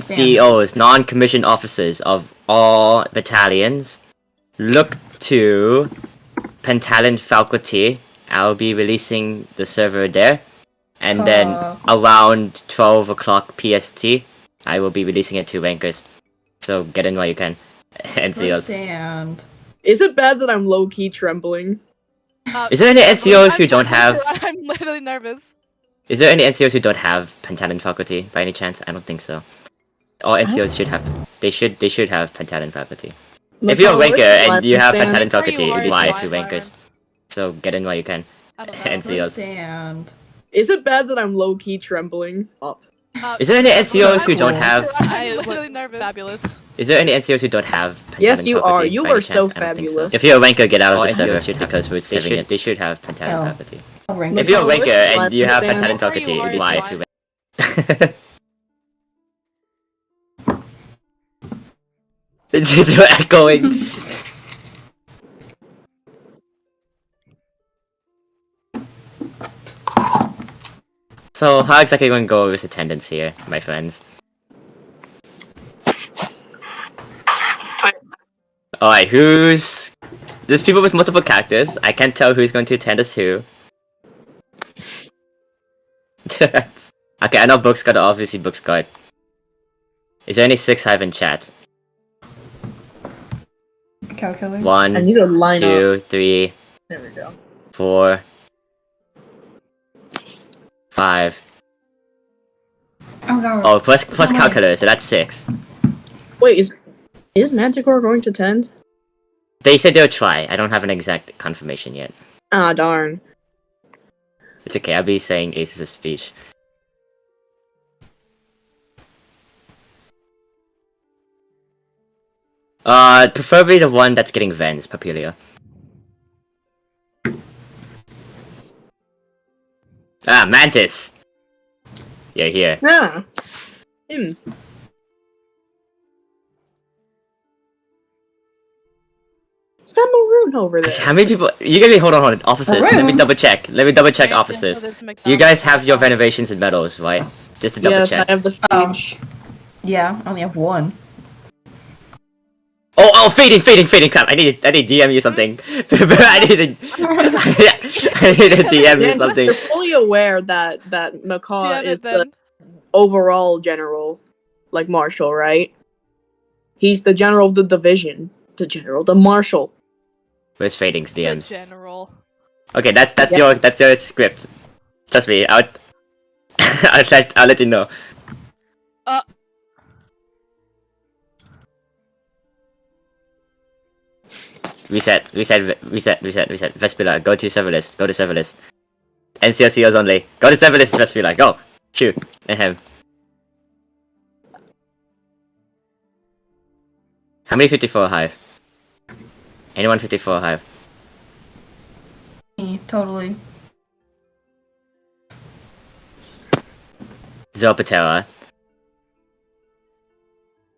CEOs, non-commissioned officers of all battalions, look to Pentalent faculty. I'll be releasing the server there. And then around 12 o'clock PST, I will be releasing it to rankers. So get in while you can. NCOs. Is it bad that I'm low-key trembling? Is there any NCOs who don't have... I'm literally nervous. Is there any NCOs who don't have Pentalent faculty by any chance? I don't think so. All NCOs should have... They should have Pentalent faculty. If you're a ranker and you have Pentalent faculty, apply to rankers. So get in while you can. NCOs. Is it bad that I'm low-key trembling? Is there any NCOs who don't have... I'm literally nervous. Fabulous. Is there any NCOs who don't have Pentalent Yes, you faculty are. You by are any so chance? I don't think fabulous. If you're a ranker, get out of the server because we're saving it. They should have Pentalent faculty. If you're a ranker and you have Pentalent faculty, apply to rankers. It's echoing. So, how exactly are we going to go with attendance here, my friends? Alright, who's... There's people with multiple characters. I can't tell who's going to attend as who. Okay, I know Book's got obviously Book's got. Is there any 6-hive in chat? Calculator. 1, I need to line 2, up. 3, There we go. 4, 5. Oh god. Oh, plus calculator, so that's 6. Wait, is Manticore going to tend? They said they'll try. I don't have an exact confirmation yet. Ah, darn. It's okay, I'll be saying Ace's speech. Preferably the one that's getting Vens, Papilia. Ah, Mantis! You're here. Ah. Him. Is that Maroon over there? How many people? You gotta hold on. Officers, let me double check. Officers. You guys have your renovations and medals, right? Just to double Yes, check. I have the speech. Yeah, I only have one. Oh, fading, crap. I need to DM you something. I need to DM you something. You're fully aware that Macaw is the overall general, like marshal, right? He's the general of the division. The marshal. Where's Fading's DMs? The general. Okay, that's your script. Trust me, I'll let you know. Reset. Vespula, go to server list. NCOCOs only. Go to server list, Vespula. Go. Shoot. Ahem. How many 54 hive? Anyone 54 hive? Me, totally. Zopatera.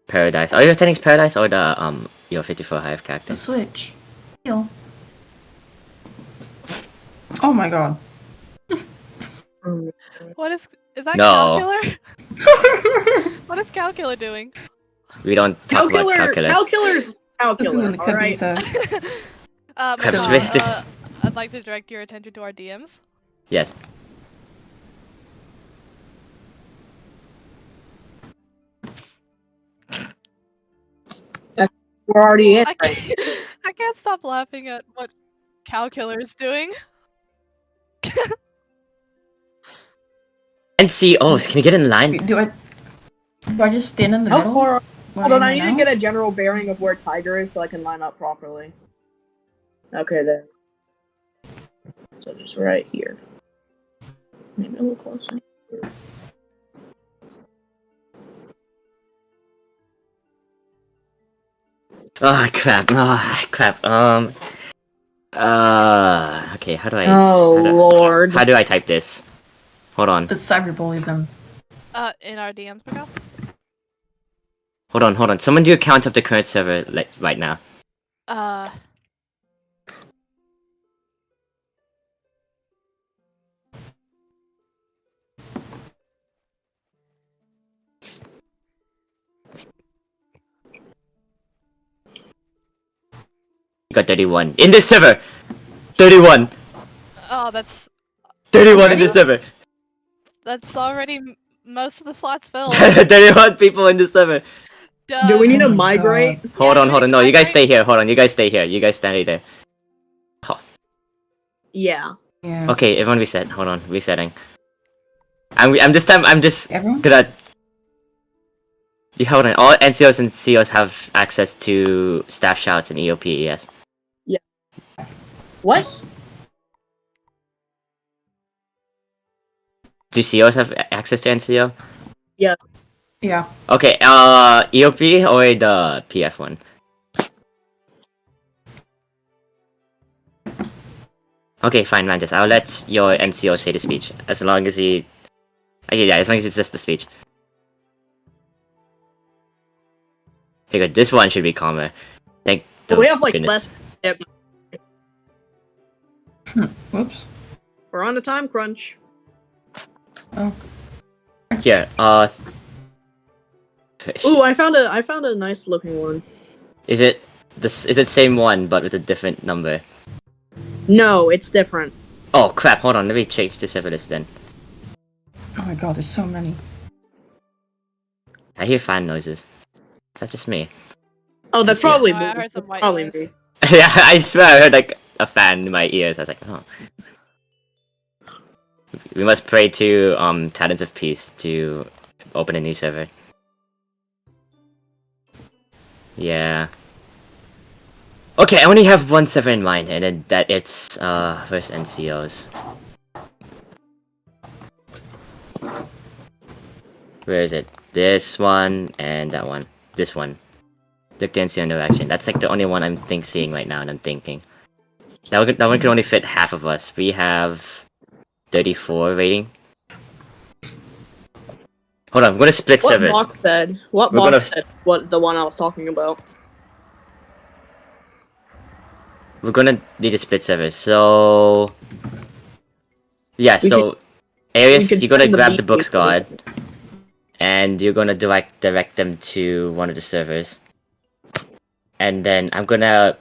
Paradise. Are you attending Paradise or the your 54 hive character? The switch. Heal. Oh my god. What is that No. Calculator? What is Calculator doing? We don't talk about calculus. Calcular's calculus, alright? I'd like to direct your attention to our DMs. Yes. We're already in. I can't stop laughing at what Calculator is doing. NCOs, can you get in line? Do I just stand in the How middle? far? Where Hold on, am I need now? to get a general bearing of where Tiger is so I can line up properly. Okay, there. So just right here. Maybe a little closer. Oh crap. Okay, how do I... Lord. How do I type this? Hold on. Let's cyberbully them. In our DMs, Miguel? Hold on. Someone do a count of the current server right now. got 31 in this server. 31. Oh, that's 31 in this server. already most of the slots filled. 31 people in this server. Do we need to Oh my migrate? God. Hold Yeah, on, we hold on. need No, to you guys migrate. stay here. Hold on, you guys stay here. You guys stand there. Yeah. Yeah. Okay, everyone reset. Hold on, resetting. I'm just Everyone? gonna. You hold on. All NCOs and COs have access to staff shouts and EOP. Yes. What? Do COs have access to NCO? Yeah. Okay. EOP or the PF one? Okay, fine, Mantis. I'll let your NCO say the speech as long as he. Okay, yeah, as long as it's just the speech. Okay, good. This one should be calmer. Thank the We have like goodness. less. Whoops. We're on a time crunch. Oh. Here, Ooh, I found a nice looking one. Is it this? Is it same one but with a different number? No, it's different. Oh crap! Hold on. Let me change the server list then. Oh my God, there's so many. I hear fan noises. Is that just me? Oh, that's Yeah. probably No, me. I heard some That's white probably noise. me. Yeah, I swear I heard like a fan in my ears. I was like, oh. We must pray to Talents of Peace to open a new server. Yeah. Okay, I only have one server in mind, and then that it's first NCOs. Where is it? This one and that one. This one. Look to NCO interaction. That's like the only one I'm seeing right now, and I'm thinking. That one can only fit half of us. We have 34 rating. Hold on, I'm gonna split What servers. Mock said? What We're Mock gonna- said? What the one I was talking about? We're gonna need to split servers, so... Yeah, We so... Arius, could you're gonna send the grab the beat books people. guard. And you're gonna direct them to one of the servers. And then I'm gonna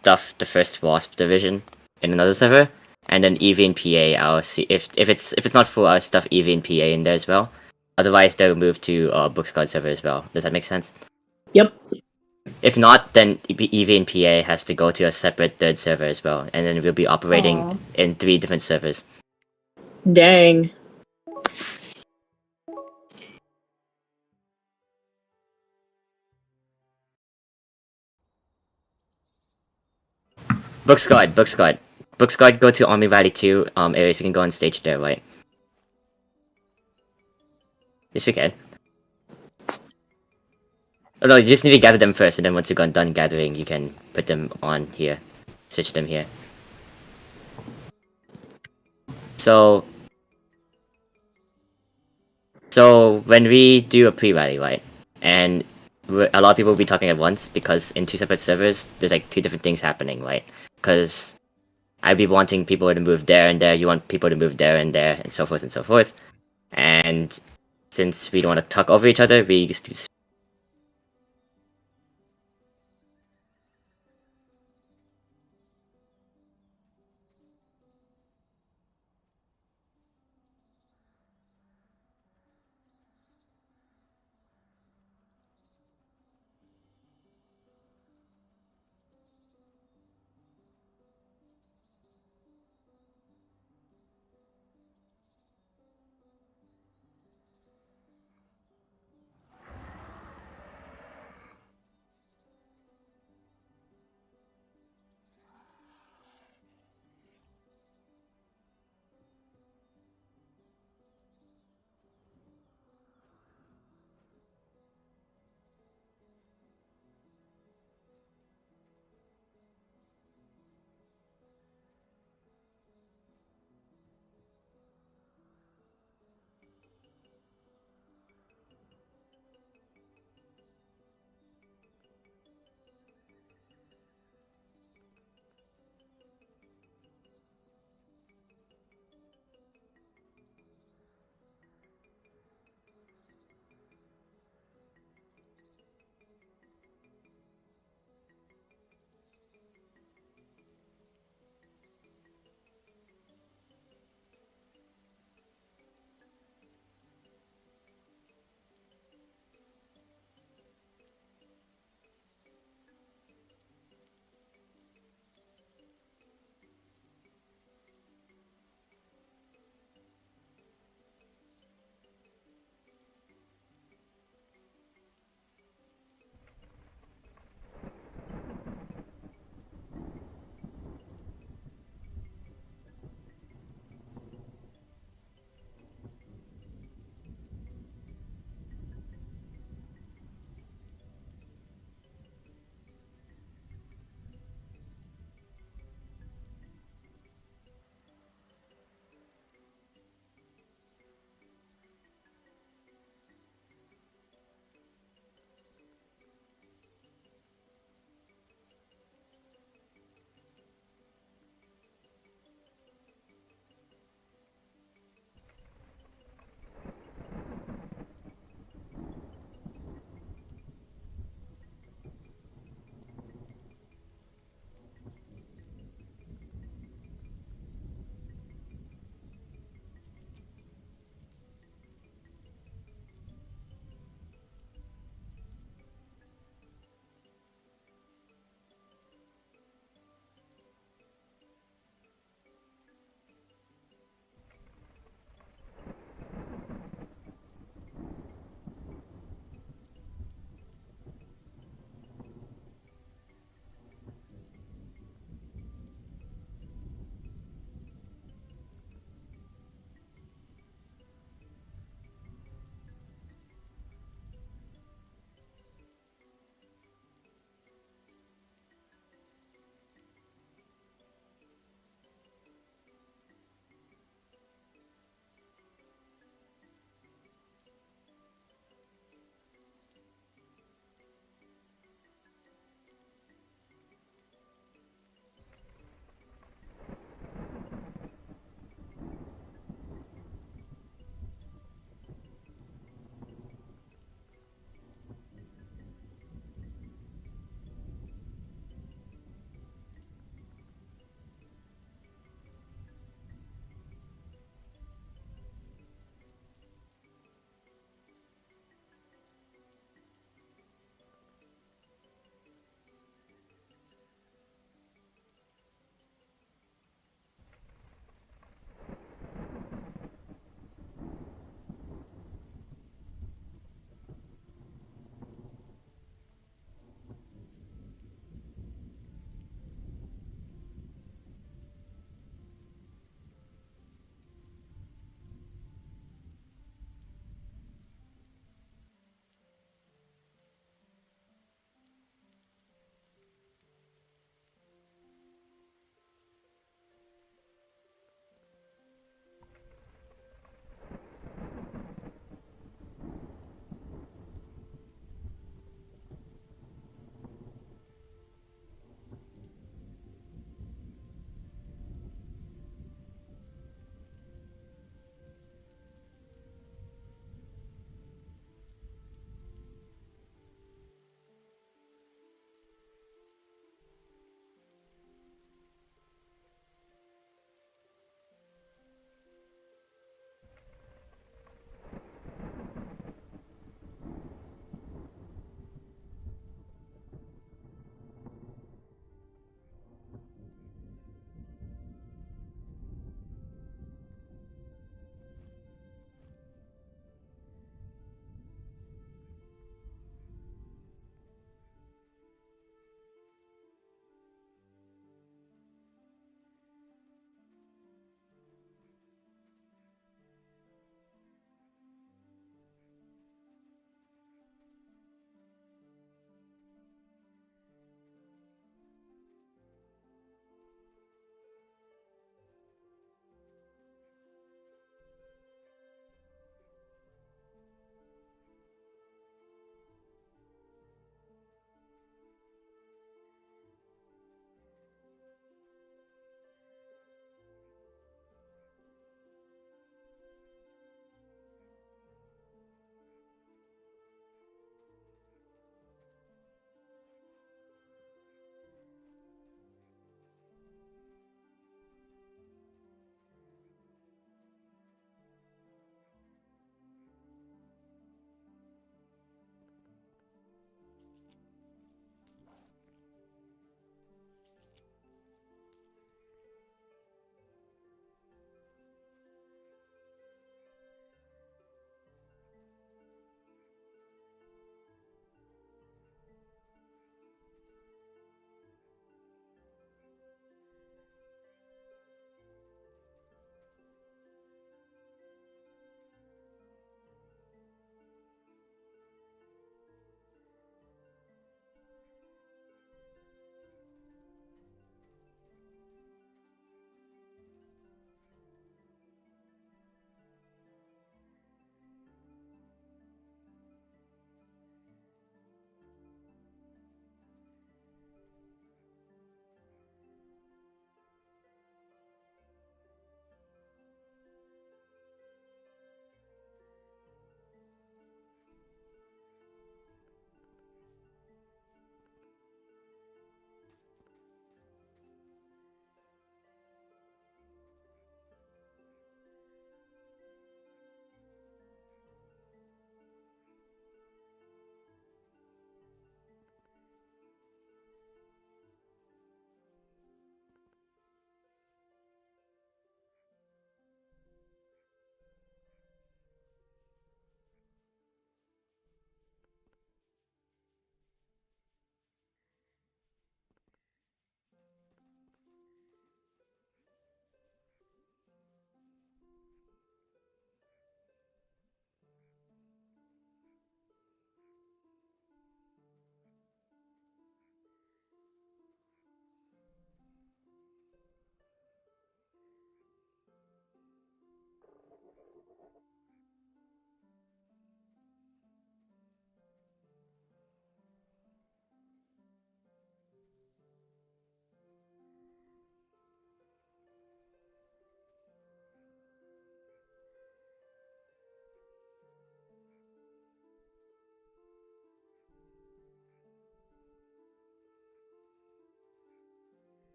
stuff the first WASP division in another server. And then EV and PA, I'll see... If it's not full, I'll stuff EV and PA in there as well. Otherwise, they'll move to books guard server as well. Does that make sense? Yep. If not, then EV and PA has to go to a separate third server as well, and then we'll be operating Aw. in 3 different servers. Dang. Books Guard, go to Army Valley 2 areas. You can go on stage there, right? Yes, we can. Oh no, you just need to gather them first, and then once you're done gathering, you can put them on here. Switch them here. So when we do a pre-rally, right, and a lot of people will be talking at once because in 2 separate servers, there's like 2 different things happening, right? Because I'd be wanting people to move there and there, you want people to move there and there, and so forth and so forth. And since we don't want to talk over each other, we just do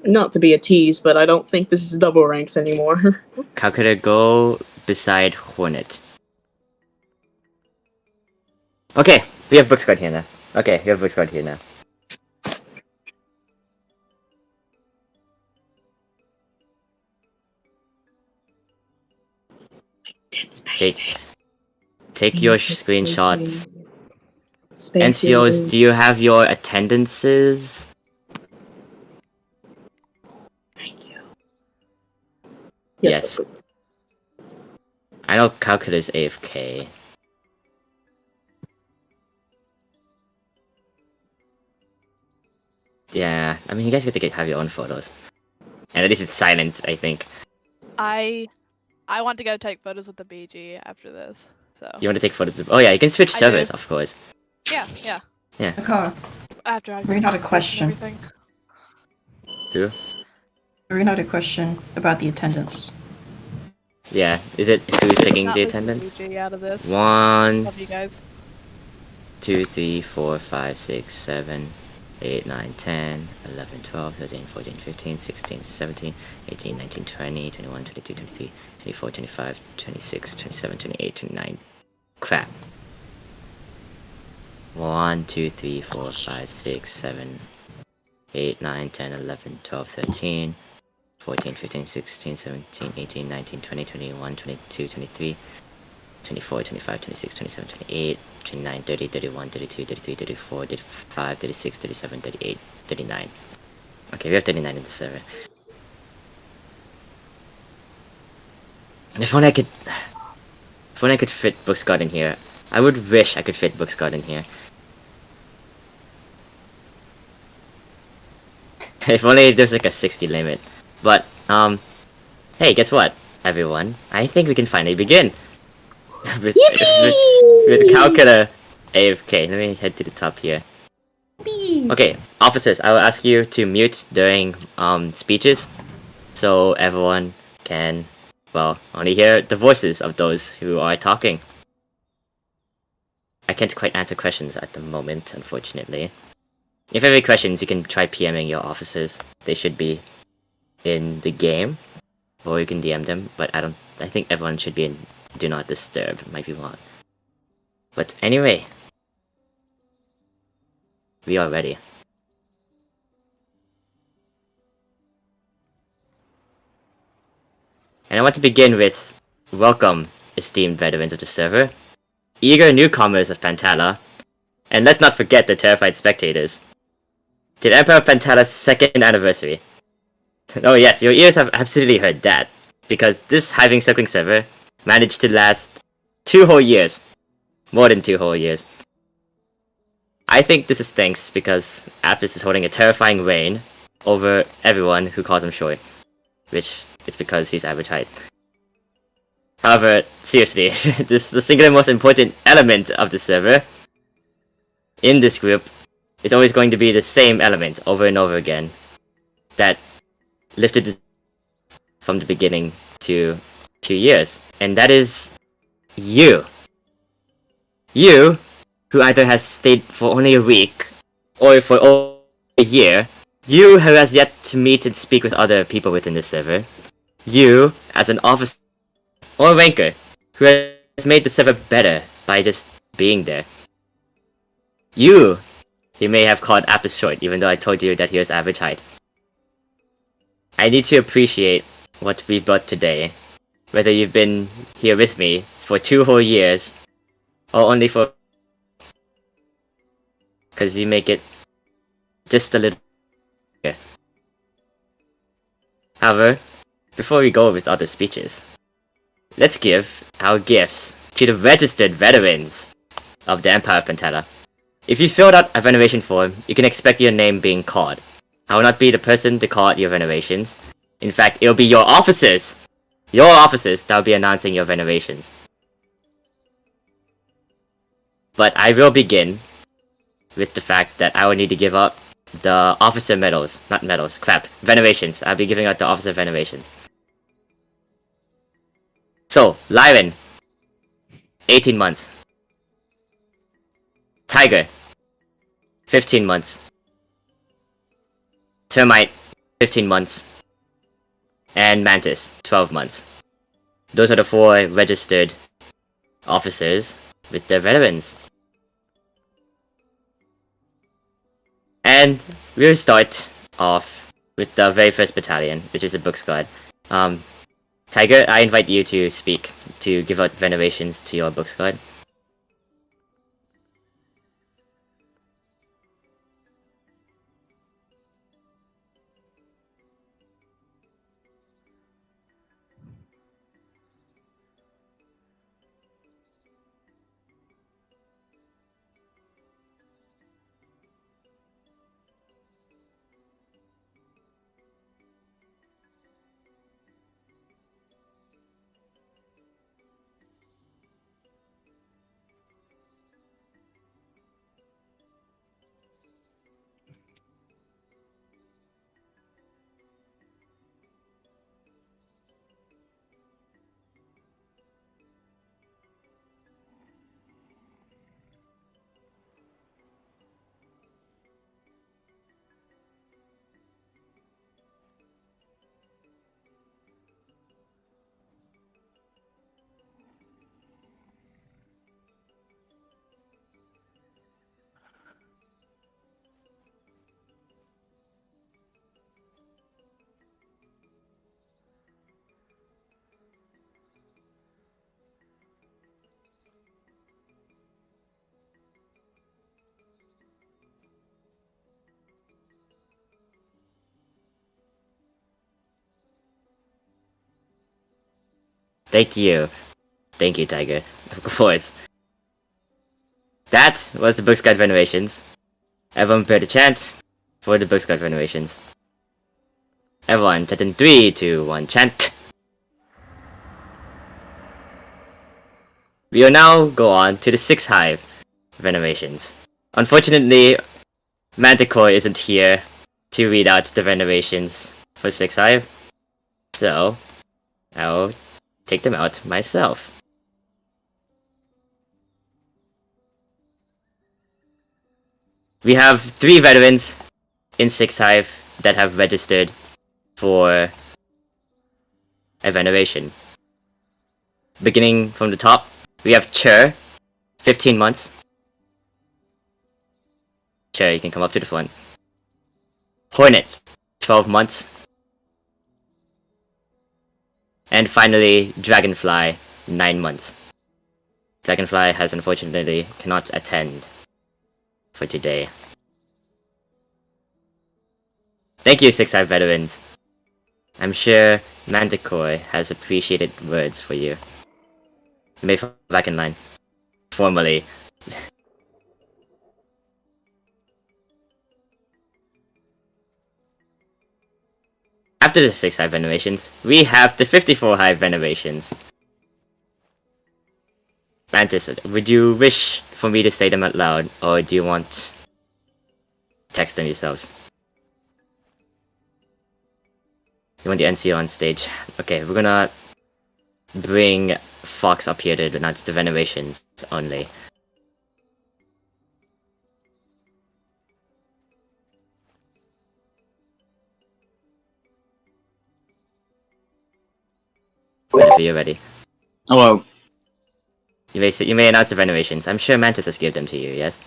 Not to be a tease, but I don't think this is double ranks anymore. Calculator, go beside Hornet. Okay, we have book squad here now. Okay, we have book squad here now. Jake, take your screenshots. NCOs, do you have your attendances? Thank you. Yes. I know Calculator's AFK. Yeah, I mean, you guys get to have your own photos. And at least it's silent, I think. I want to go take photos with the BG after this. So. You want to take photos of... Oh yeah, you can switch servers, of course. Yeah. Yeah. Okay. After I Read out a question. everything. Who? Read out a question about the attendance. Yeah, is it who's taking Not the leaving attendance? BG out of this. 1, Love you guys. 2, 3, 4, 5, 6, 7, 8, 9, 10, 11, 12, 13, 14, 15, 16, 17, 18, 19, 20, 21, 22, 23, 24, 25, 26, 27, 28, 29. Crap. 1, 2, 3, 4, 5, 6, 7, 8, 9, 10, 11, 12, 13, 14, 15, 16, 17, 18, 19, 20, 21, 22, 23, 24, 25, 26, 27, 28, 29, 30, 31, 32, 33, 34, 35, 36, 37, 38, 39. Okay, we have 39 in the server. If only I could fit Bookscott in here. I would wish I could fit Bookscott in here. If only there's like a 60 limit. But, hey, guess what, everyone? I think we can finally begin. with Calcutta AFK. Let me head to the top here. Okay, officers, I will ask you to mute during speeches, so everyone can, well, only hear the voices of those who are talking. I can't quite answer questions at the moment, unfortunately. If you have any questions, you can try PMing your officers. They should be in the game, or you can DM them. But I think everyone should be in Do Not Disturb. Might be wrong. But anyway, we are ready. And I want to begin with welcome, esteemed veterans of the server, eager newcomers of Pantala, and let's not forget the terrified spectators. To the Emperor of Pantala's 2nd anniversary. Oh yes, your ears have absolutely heard that, because this Hiving Circling server managed to last 2 whole years. More than 2 whole years. I think this is thanks because Apis is holding a terrifying reign over everyone who calls him short. Which is because he's average height. However, seriously, the singular most important element of the server in this group is always going to be the same element over and over again that lifted it from the beginning to 2 years. And that is you. You, who either has stayed for only a week or for over a year. You who has yet to meet and speak with other people within the server. You, as an officer or ranker, who has made the server better by just being there. You may have called Apis short, even though I told you that he was average height. I need to appreciate what we've got today, whether you've been here with me for 2 whole years, or only for... because you make it just a little... However, before we go with other speeches, let's give our gifts to the registered veterans of the Empire of Pantala. If you filled out a veneration form, you can expect your name being called. I will not be the person to call out your venerations. In fact, it'll be your officers! Your officers that will be announcing your venerations. But I will begin with the fact that I will need to give out the officer medals. Not medals, crap. Venerations. I'll be giving out the officer venerations. So, Lyran, 18 months. Tiger, 15 months. Termite, 15 months. And Mantis, 12 months. Those are the 4 registered officers with their veterans. And we'll start off with the very first battalion, which is the Book Squad. Tiger, I invite you to speak, to give out venerations to your Book Squad. Thank you. Thank you, Tiger. Of course. That was the Book Squad venerations. Everyone prepare to chant for the Book Squad venerations. Everyone, chant in 3, 2, 1, chant! We will now go on to the 6 Hive venerations. Unfortunately, Manticore isn't here to read out the venerations for 6 Hive, so I'll take them out myself. We have 3 veterans in 6 Hive that have registered for a veneration. Beginning from the top, we have Chur, 15 months. Chur, you can come up to the front. Hornet, 12 months. And finally, Dragonfly, 9 months. Dragonfly has unfortunately cannot attend for today. Thank you, 6 Hive veterans. I'm sure Manticore has appreciated words for you. You may fall back in line. Formally. After the 6 Hive venerations, we have the 54 Hive venerations. Mantis, would you wish for me to say them out loud, or do you want to text them yourselves? You want the NCO on stage? Okay, we're gonna bring Fox up here to announce the venerations only. Whenever you're ready. Hello. You may announce the venerations. I'm sure Mantis has given them to you, yes?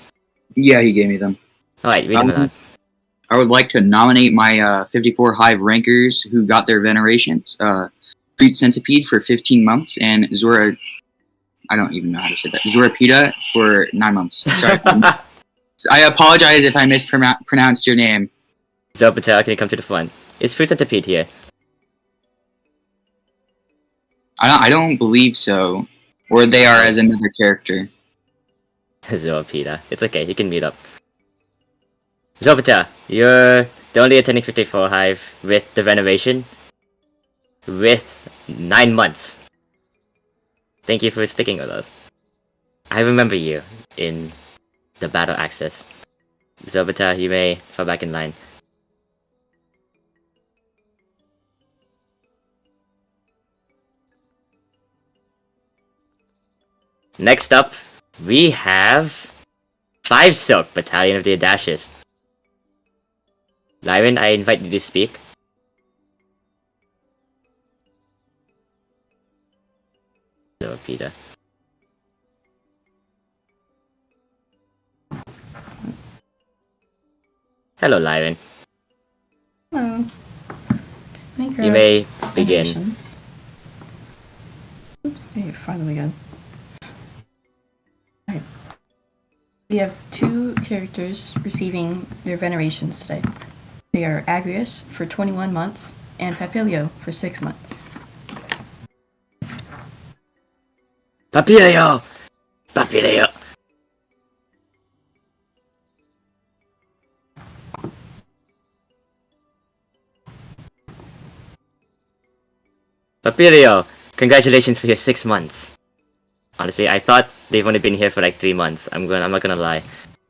Yeah, he gave me them. Alright, read them aloud. I would like to nominate my 54 Hive rankers who got their venerations. Fruit Centipede for 15 months and Zora... I don't even know how to say that. Zorapita for 9 months. Sorry. I apologize if I mispronounced your name. Zopatel, can you come to the front? Is Fruit Centipede here? I don't believe so. Or they are as another character. Zoapita. It's okay, you can meet up. Zopatel, you're the only attending 54 Hive with the veneration. With 9 months. Thank you for sticking with us. I remember you in the battle access. Zopatel, you may fall back in line. Next up, we have 5 Silk, Battalion of the Audacious. Lyron, I invite you to speak. Peter. Hello, Lyran. Hello. You may begin. Venerations. Oops, there you find them again. Alright. We have 2 characters receiving their venerations today. They are Agrius for 21 months and Papilio for 6 months. Papilio! Papilio! Papilio! Congratulations for your 6 months. Honestly, I thought they've only been here for like 3 months. I'm not gonna lie.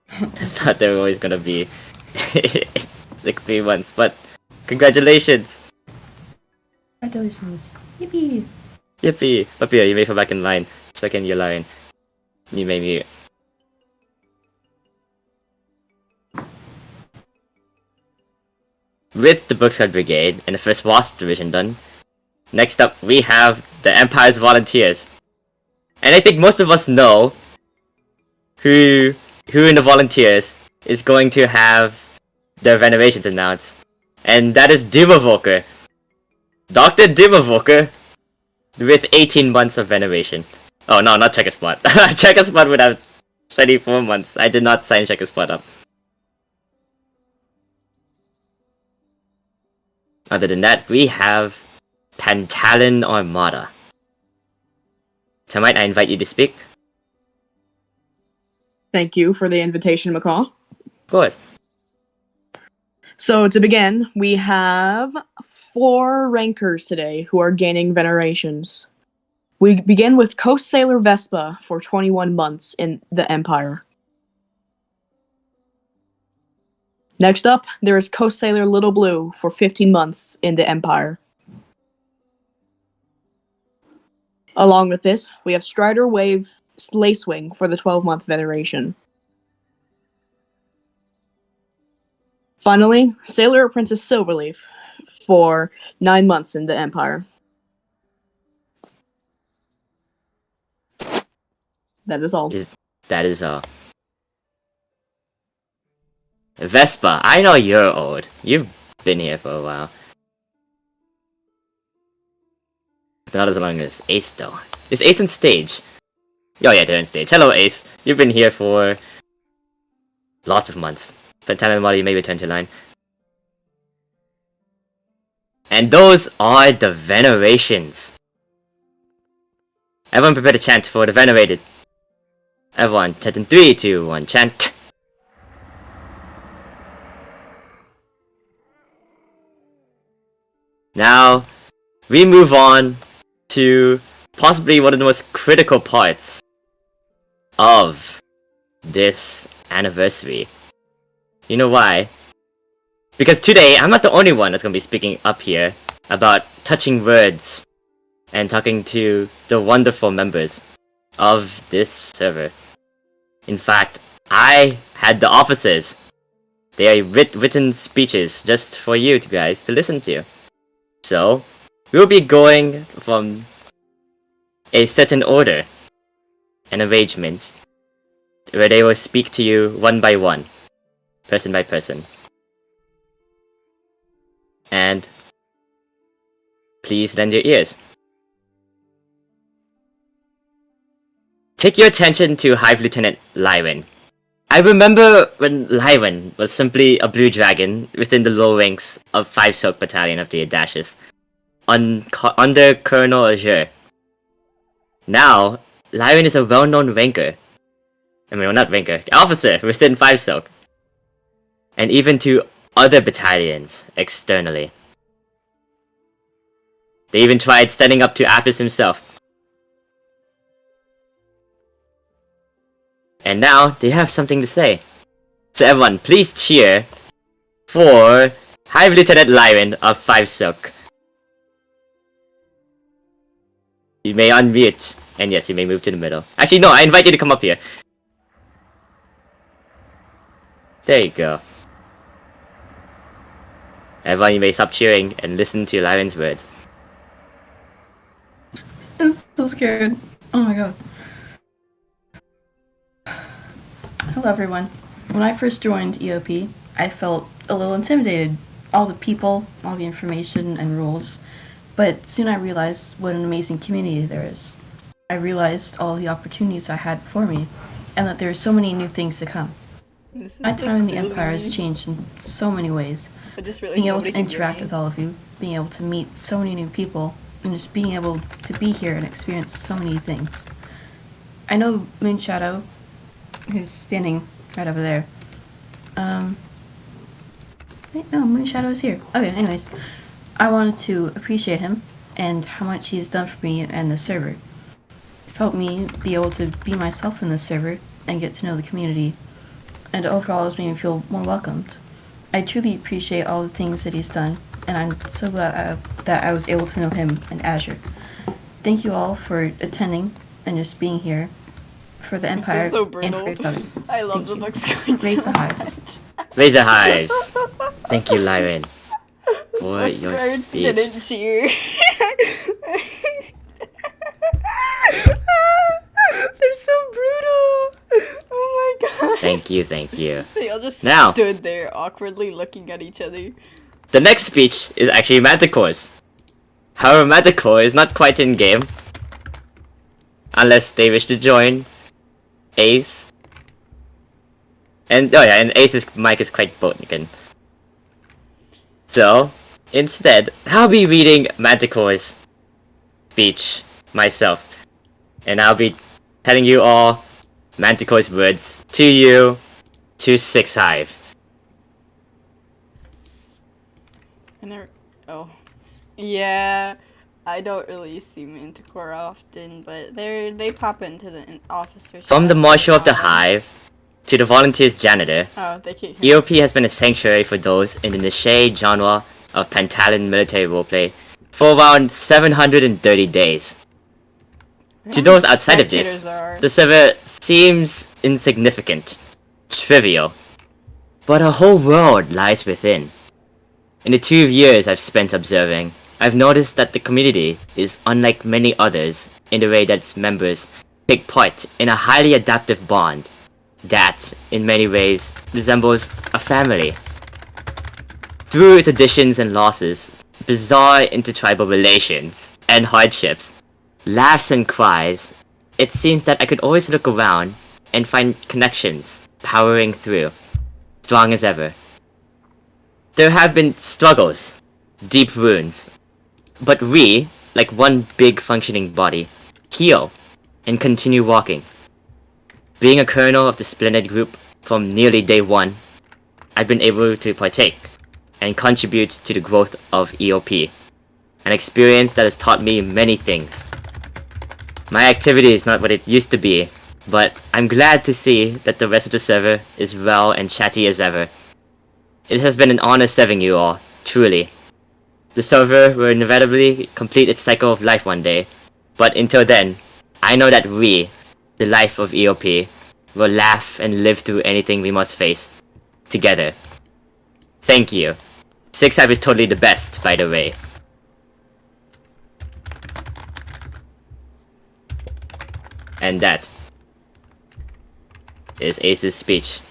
I thought they were always gonna be like 3 months, but congratulations! Congratulations. Yippee! Yippee! Papilio, you may fall back in line. Second, you're lying. You may mute. With the Bookscard Brigade and the 1st Wasp Division done, next up we have the Empire's Volunteers. And I think most of us know who in the Volunteers is going to have their venerations announced. And that is Doomavoker. Dr. Doomavoker with 18 months of veneration. Oh no, not Checkerspot. Checkerspot would have 24 months. I did not sign Checkerspot up. Other than that, we have Pantalon Armada. Termite, I invite you to speak. Thank you for the invitation, Macaw. Of course. So to begin, we have 4 rankers today who are gaining venerations. We begin with Coast Sailor Vespa for 21 months in the Empire. Next up, there is Coast Sailor Little Blue for 15 months in the Empire. Along with this, we have Strider Wave Lacewing for the 12-month veneration. Finally, Sailor Princess Silverleaf for 9 months in the Empire. That is all. That is all. Vespa, I know you're old. You've been here for a while. Not as long as Ace, though. Is Ace on stage? Oh yeah, they're on stage. Hello, Ace. You've been here for lots of months. Pantalon Armada, you may return to line. And those are the venerations. Everyone prepare to chant for the venerated. Everyone, chant in 3, 2, 1, chant. Now, we move on to possibly one of the most critical parts of this anniversary. You know why? Because today, I'm not the only one that's going to be speaking up here about touching words and talking to the wonderful members of this server. In fact, I had the officers. They are written speeches just for you guys to listen to. So, we'll be going from a certain order, an arrangement, where they will speak to you one by one, person by person. And please lend your ears. Take your attention to Hive Lieutenant Lyran. I remember when Lyran was simply a blue dragon within the low ranks of 5 Silk Battalion of the Adashes, under Colonel Azure. Now, Lyran is a well-known ranker. Not ranker, officer within 5 Silk. And even to other battalions externally. They even tried standing up to Apis himself. And now, they have something to say. So everyone, please cheer for Hive Lieutenant Lyran of 5 Silk. You may unmute. And yes, you may move to the middle. Actually, no, I invite you to come up here. There you go. Everyone, you may stop cheering and listen to Lyran's words. I'm so scared. Oh my god. Hello everyone. When I first joined EOP, I felt a little intimidated. All the people, all the information and rules. But soon I realized what an amazing community there is. I realized all the opportunities I had before me, and that there are so many new things to come. This is My so time in the silly. Empire has changed in so many ways. I just realized Being able to nobody can hear interact me. with all of you, being able to meet so many new people, and just being able to be here and experience so many things. I know Moonshadow, who's standing right over there. Wait, no, Moonshadow's here. Okay, anyways. I wanted to appreciate him and how much he's done for me and the server. It's helped me be able to be myself in the server and get to know the community, and overall it's made me feel more welcomed. I truly appreciate all the things that he's done, and I'm so glad that I was able to know him and Azure. Thank you all for attending and just being here for the Empire This is so and brutal. for everybody. I love Thank the you. book squad Raise so the hives. much. Raise the hives. Thank you, Lyran, for Book your squad speech. didn't cheer. They're so brutal. Oh my god. Thank you, thank you. They all just Now. stood there awkwardly looking at each other. The next speech is actually Manticore's. However, Manticore is not quite in game. Unless they wish to join Ace. And oh yeah, and Ace's mic is quite broken. So, instead, I'll be reading Manticore's speech myself. And I'll be telling you all Manticore's words to you, to Six Hive. I never. Oh. Yeah. I don't really see Manticore often, but they pop into the officers. From the chat Marshal of the often. Hive to the Volunteer's Janitor, Oh, they can't hear. EOP has been a sanctuary for those in the niche genre of Pantalon military roleplay for around 730 days. To those outside of this, the server seems insignificant, trivial, but a whole world lies within. In the 2 years I've spent observing, I've noticed that the community is unlike many others in the way that its members take part in a highly adaptive bond that, in many ways, resembles a family. Through its additions and losses, bizarre intertribal relations, and hardships, laughs and cries, it seems that I could always look around and find connections powering through, strong as ever. There have been struggles, deep wounds, but we, like one big functioning body, heal and continue walking. Being a colonel of the Splendid Group from nearly day one, I've been able to partake and contribute to the growth of EOP, an experience that has taught me many things. My activity is not what it used to be, but I'm glad to see that the rest of the server is well and chatty as ever. It has been an honor serving you all, truly. The server will inevitably complete its cycle of life one day, but until then, I know that we, the life of EOP, will laugh and live through anything we must face, together. Thank you. Six Hive is totally the best, by the way. And that is Ace's speech.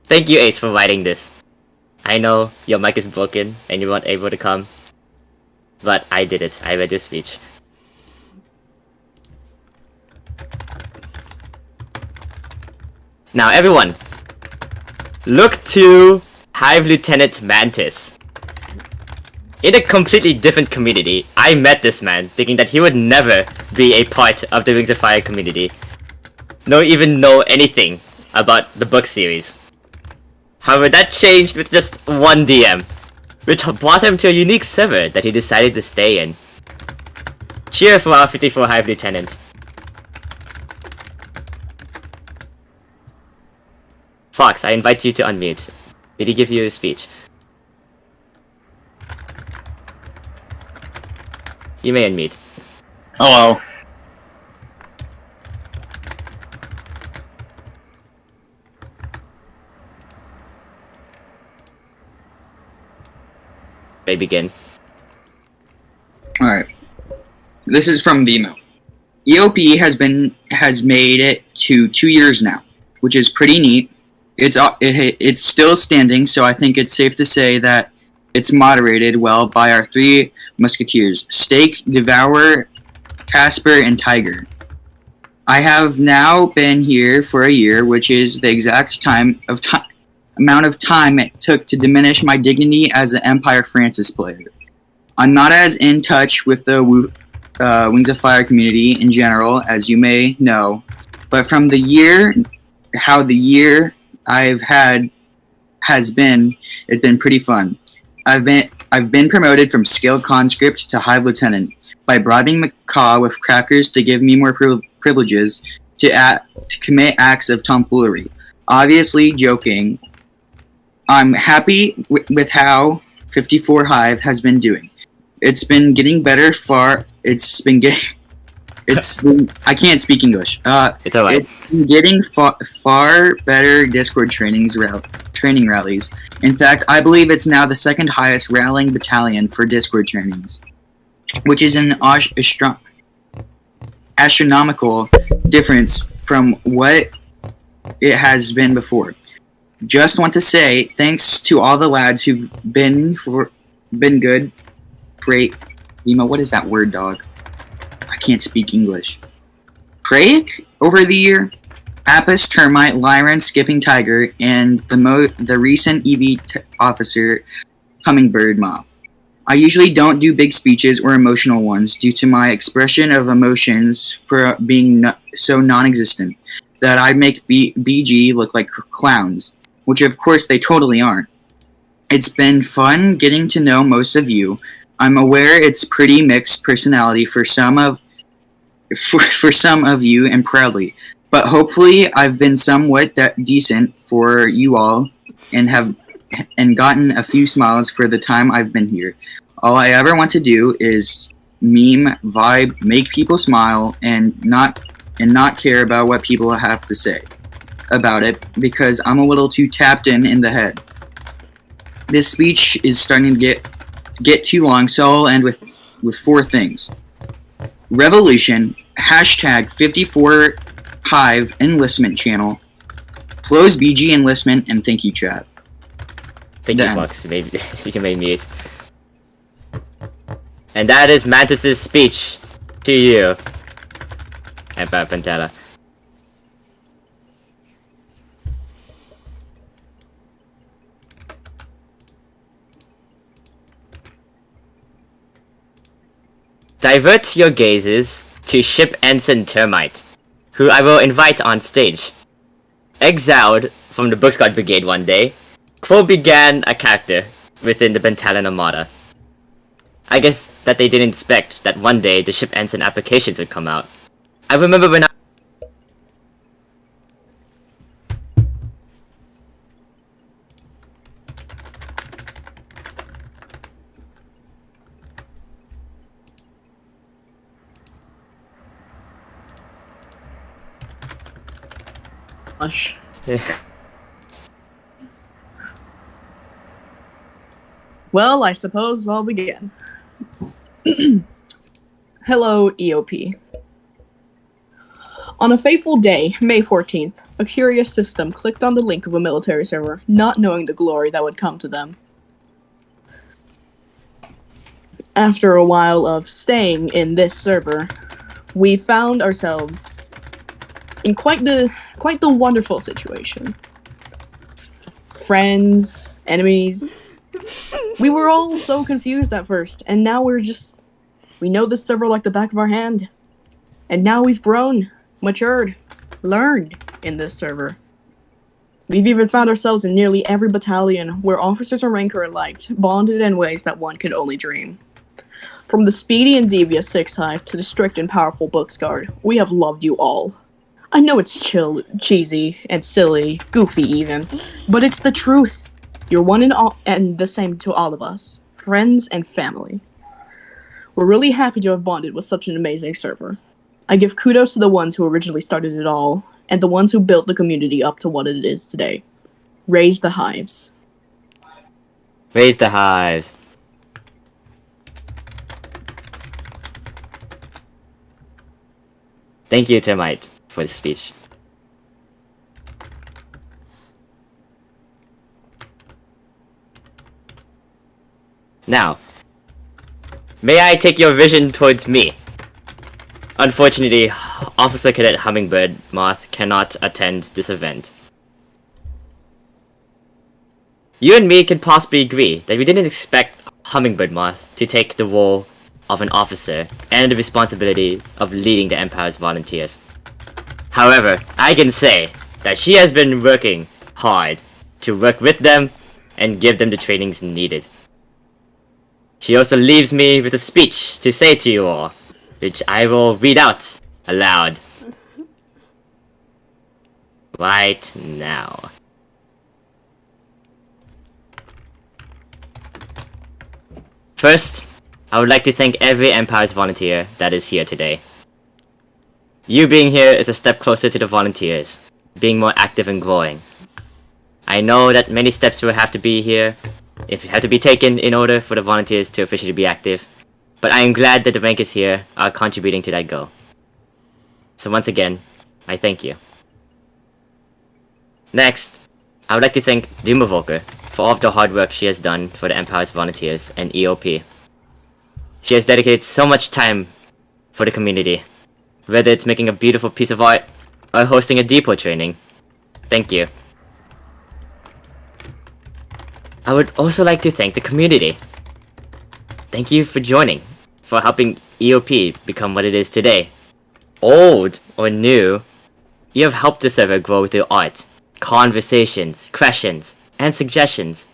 Thank you, Ace, for writing this. I know your mic is broken and you weren't able to come, but I did it. I read your speech. Now, everyone, look to Hive Lieutenant Mantis. In a completely different community, I met this man thinking that he would never be a part of the Rings of Fire community, nor even know anything about the book series. However, that changed with just one DM, which brought him to a unique server that he decided to stay in. Cheer for our 54 Hive Lieutenant. Fox, I invite you to unmute. Did he give you a speech? You may unmute. Hello. May begin. This is from Vimo. EOP has made it to 2 years now, which is pretty neat. It's still standing, so I think it's safe to say that it's moderated well by our 3 musketeers: Steak, Devourer, Casper, and Tiger. I have now been here for a year, which is the exact amount of time it took to diminish my dignity as an Empire Francis player. I'm not as in touch with the Wings of Fire community in general, as you may know, but from the year I've had it's been pretty fun. I've been promoted from skilled conscript to Hive Lieutenant by bribing Macaw with crackers to give me more privileges to commit acts of tomfoolery. Obviously joking. I'm happy with how 54 Hive has been doing. It's been getting better I can't speak English. It's alright. It's been getting far better Discord training rallies. In fact, I believe it's now the 2nd highest rallying battalion for Discord trainings, which is an astronomical difference from what it has been before. Just want to say thanks to all the lads who've been good. Great. Vimo, what is that word, dog? I can't speak English. Craic over the year, Apis, Termite, Lyran, Skipping Tiger, and the recent EV officer, Hummingbird Moth. I usually don't do big speeches or emotional ones due to my expression of emotions for being so non-existent that I make BG look like clowns, which of course they totally aren't. It's been fun getting to know most of you. I'm aware it's pretty mixed personality for some of you, and proudly, but hopefully I've been somewhat decent for you all and gotten a few smiles for the time I've been here. All I ever want to do is meme, vibe, make people smile, and not care about what people have to say about it, because I'm a little too tapped in the head. This speech is starting to get too long, so I'll end with 4 things. Revolution, hashtag 54 Hive enlistment channel, Flo's BG enlistment, and thank you, chat. Thank you, Fox. You made mute. And that is Mantis's speech to you, Empire Pantera. Divert your gazes to Ship Ensign Termite, who I will invite on stage. Exiled from the Bookscott Brigade one day, Quill began a character within the Pentalon Armada. I guess that they didn't expect that one day the Ship Ensign applications would come out. I remember when Gosh. Well, I suppose I'll begin. Hello, EOP. On a fateful day, May 14th, a curious system clicked on the link of a military server, not knowing the glory that would come to them. After a while of staying in this server, we found ourselves in quite the wonderful situation. Friends, enemies. We were all so confused at first, and now we know this server like the back of our hand. And now we've grown, matured, learned in this server. We've even found ourselves in nearly every battalion where officers and rank are alike, bonded in ways that one could only dream. From the speedy and devious 6 Hive to the strict and powerful Booksguard, we have loved you all. I know it's cheesy, and silly, goofy even, but it's the truth. You're one and the same to all of us, friends and family. We're really happy to have bonded with such an amazing server. I give kudos to the ones who originally started it all, and the ones who built the community up to what it is today. Raise the Hives. Raise the Hives. Thank you, Termite, for the speech. Now, may I take your vision towards me? Unfortunately, Officer Cadet Hummingbird Moth cannot attend this event. You and me could possibly agree that we didn't expect Hummingbird Moth to take the role of an officer and the responsibility of leading the Empire's volunteers. However, I can say that she has been working hard to work with them and give them the trainings needed. She also leaves me with a speech to say to you all, which I will read out aloud right now. First, I would like to thank every Empire's volunteer that is here today. You being here is a step closer to the volunteers, being more active and growing. I know that many steps will have to be taken in order for the volunteers to officially be active, but I am glad that the rankers here are contributing to that goal. So once again, I thank you. Next, I would like to thank Doomavolker for all of the hard work she has done for the Empire's volunteers and EOP. She has dedicated so much time for the community, whether it's making a beautiful piece of art or hosting a depot training. Thank you. I would also like to thank the community. Thank you for joining, for helping EOP become what it is today. Old or new, you have helped the server grow with your art, conversations, questions, and suggestions.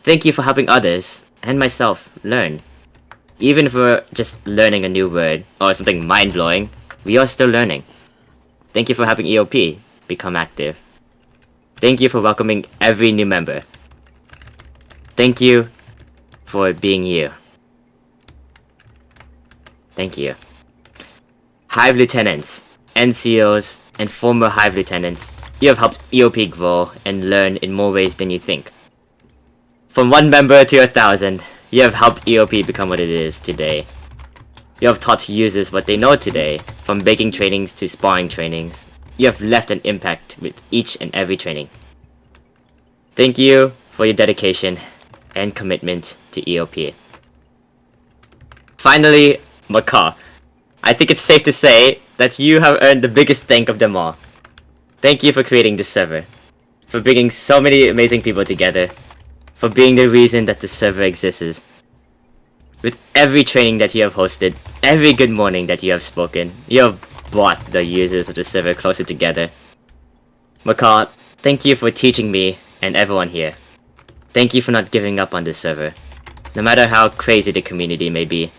Thank you for helping others, and myself, learn. Even if we're just learning a new word, or something mind-blowing, we are still learning. Thank you for helping EOP become active. Thank you for welcoming every new member. Thank you for being you. Thank you. Hive Lieutenants, NCOs, and former Hive Lieutenants, you have helped EOP grow and learn in more ways than you think. From 1 member to 1,000, you have helped EOP become what it is today. You have taught users what they know today, from baking trainings to sparring trainings. You have left an impact with each and every training. Thank you for your dedication and commitment to EOP. Finally, Macaw. I think it's safe to say that you have earned the biggest thank of them all. Thank you for creating this server, for bringing so many amazing people together, for being the reason that this server exists. With every training that you have hosted, every good morning that you have spoken, you have brought the users of the server closer together. Macaw, thank you for teaching me and everyone here. Thank you for not giving up on this server, no matter how crazy the community may be.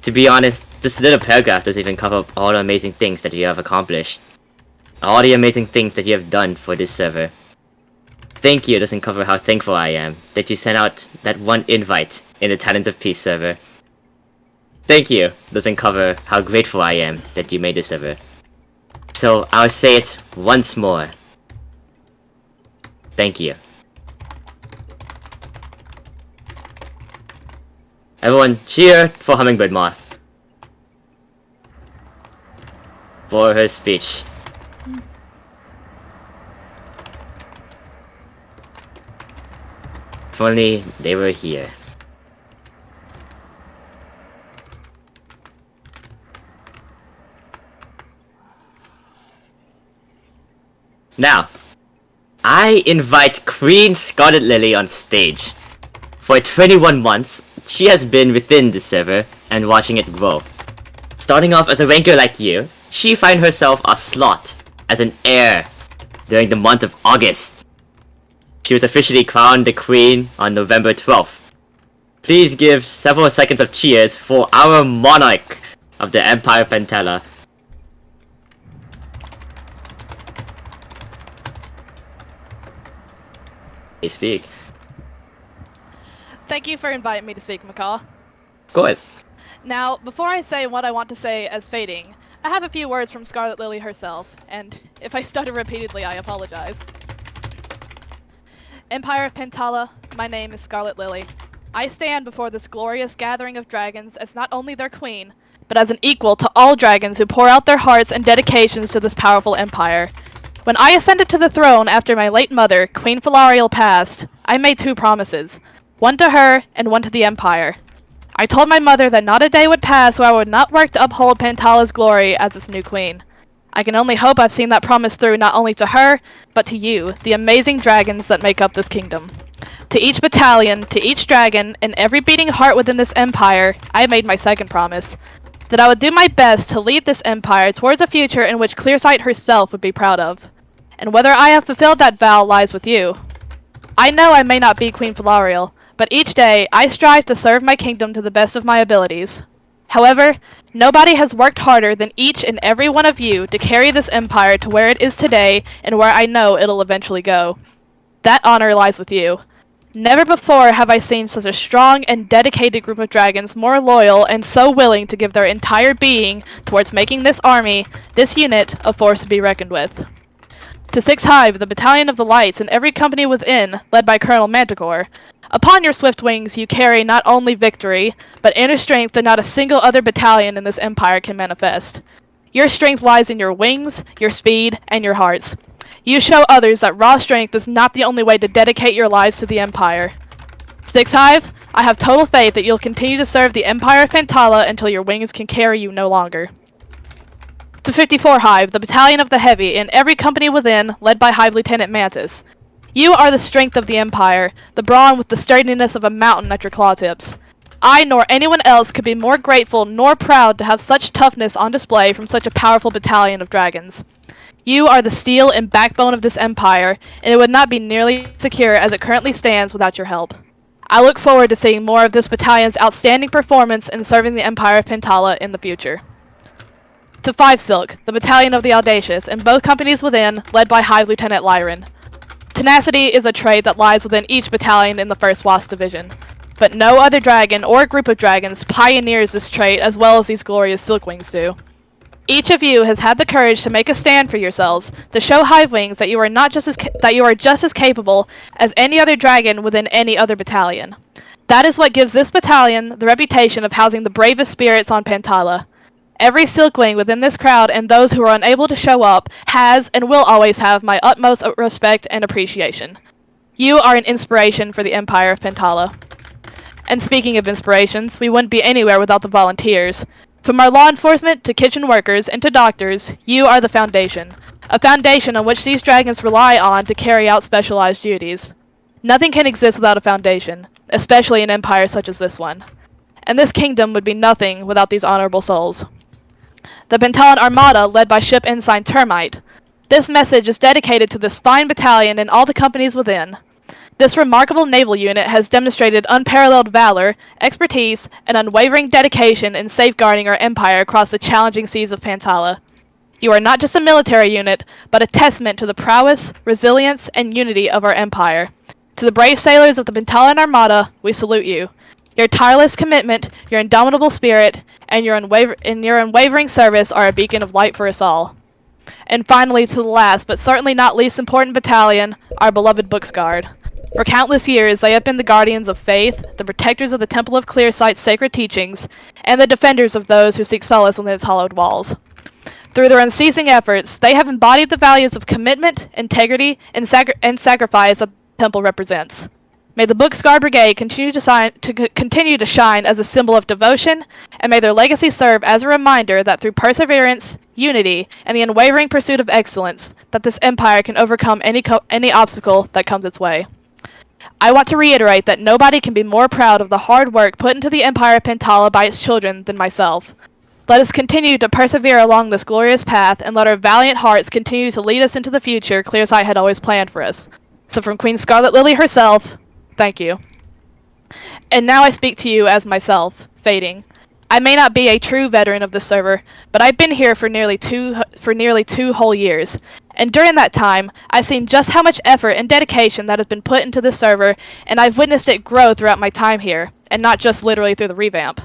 To be honest, this little paragraph doesn't even cover up all the amazing things that you have accomplished. All the amazing things that you have done for this server. Thank you doesn't cover how thankful I am that you sent out that one invite in the Talents of Peace server. Thank you doesn't cover how grateful I am that you made this server. So I'll say it once more. Thank you. Everyone cheer for Hummingbird Moth for her speech. If only they were here. Now, I invite Queen Scarlet Lily on stage. For 21 months, she has been within the server and watching it grow. Starting off as a ranker like you, she found herself a slot as an heir during the month of August. She was officially crowned the Queen on November 12th. Please give several seconds of cheers for our monarch of the Empire Pentala. Hey, speak. Thank you for inviting me to speak, Macaw. Of course. Now, before I say what I want to say as fading, I have a few words from Scarlet Lily herself, and if I stutter repeatedly, I apologize. Empire of Pentala, my name is Scarlet Lily. I stand before this glorious gathering of dragons as not only their queen, but as an equal to all dragons who pour out their hearts and dedications to this powerful empire. When I ascended to the throne after my late mother, Queen Felariel, passed, I made 2 promises, one to her and one to the empire. I told my mother that not a day would pass where I would not work to uphold Pantala's glory as its new queen. I can only hope I've seen that promise through not only to her, but to you, the amazing dragons that make up this kingdom. To each battalion, to each dragon, and every beating heart within this empire, I made my second promise, that I would do my best to lead this empire towards a future in which Clearsight herself would be proud of. And whether I have fulfilled that vow lies with you. I know I may not be Queen Felariel, but each day I strive to serve my kingdom to the best of my abilities. However, nobody has worked harder than each and every one of you to carry this empire to where it is today and where I know it'll eventually go. That honor lies with you. Never before have I seen such a strong and dedicated group of dragons more loyal and so willing to give their entire being towards making this army, this unit, a force to be reckoned with. To 6 Hive, the Battalion of the Lights, and every company within, led by Colonel Manticore, upon your swift wings you carry not only victory, but inner strength that not a single other battalion in this empire can manifest. Your strength lies in your wings, your speed, and your hearts. You show others that raw strength is not the only way to dedicate your lives to the Empire. 6 Hive, I have total faith that you'll continue to serve the Empire of Pantala until your wings can carry you no longer. To 54 Hive, the Battalion of the Heavy, and every company within, led by Hive Lieutenant Mantis. You are the strength of the Empire, the brawn with the sturdiness of a mountain at your claw tips. I nor anyone else could be more grateful nor proud to have such toughness on display from such a powerful battalion of dragons. You are the steel and backbone of this empire, and it would not be nearly secure as it currently stands without your help. I look forward to seeing more of this battalion's outstanding performance in serving the Empire of Pantala in the future. To 5 Silk, the Battalion of the Audacious, and both companies within, led by Hive Lieutenant Lyron. Tenacity is a trait that lies within each battalion in the 1st WASP Division, but no other dragon or group of dragons pioneers this trait as well as these glorious Silkwings do. Each of you has had the courage to make a stand for yourselves, to show Hivewings that you are just as capable as any other dragon within any other battalion. That is what gives this battalion the reputation of housing the bravest spirits on Pantala. Every Silkwing within this crowd and those who are unable to show up has and will always have my utmost respect and appreciation. You are an inspiration for the Empire of Pantala. And speaking of inspirations, we wouldn't be anywhere without the volunteers. From our law enforcement to kitchen workers and to doctors, you are the foundation. A foundation on which these dragons rely on to carry out specialized duties. Nothing can exist without a foundation, especially an empire such as this one. And this kingdom would be nothing without these honorable souls. The Pantalan Armada, led by Ship Ensign Termite. This message is dedicated to this fine battalion and all the companies within. This remarkable naval unit has demonstrated unparalleled valor, expertise, and unwavering dedication in safeguarding our empire across the challenging seas of Pantala. You are not just a military unit, but a testament to the prowess, resilience, and unity of our empire. To the brave sailors of the Pantalan Armada, we salute you. Your tireless commitment, your indomitable spirit, and your unwavering service are a beacon of light for us all. And finally, to the last, but certainly not least important battalion, our beloved Booksguard. For countless years, they have been the guardians of faith, the protectors of the Temple of Clearsight's sacred teachings, and the defenders of those who seek solace within its hallowed walls. Through their unceasing efforts, they have embodied the values of commitment, integrity, and sacrifice that the Temple represents. May the Booksguard Brigade continue to shine as a symbol of devotion, and may their legacy serve as a reminder that through perseverance, unity, and the unwavering pursuit of excellence, that this empire can overcome any obstacle that comes its way. I want to reiterate that nobody can be more proud of the hard work put into the Empire of Pantala by its children than myself. Let us continue to persevere along this glorious path, and let our valiant hearts continue to lead us into the future Clearsight had always planned for us. So from Queen Scarlet Lily herself, thank you. And now I speak to you as myself, Fading. I may not be a true veteran of this server, but I've been here for nearly two whole years. And during that time, I've seen just how much effort and dedication that has been put into this server, and I've witnessed it grow throughout my time here, and not just literally through the revamp.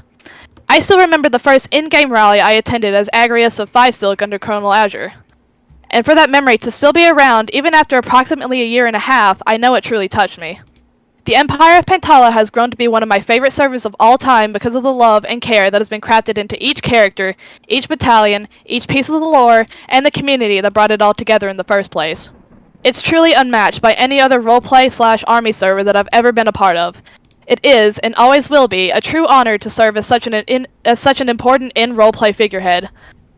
I still remember the first in-game rally I attended as Agrius of 5 Silk under Colonel Azure. And for that memory to still be around, even after approximately a year and a half, I know it truly touched me. The Empire of Pantala has grown to be one of my favorite servers of all time because of the love and care that has been crafted into each character, each battalion, each piece of the lore, and the community that brought it all together in the first place. It's truly unmatched by any other roleplay/army server that I've ever been a part of. It is, and always will be, a true honor to serve as such an important in-roleplay figurehead.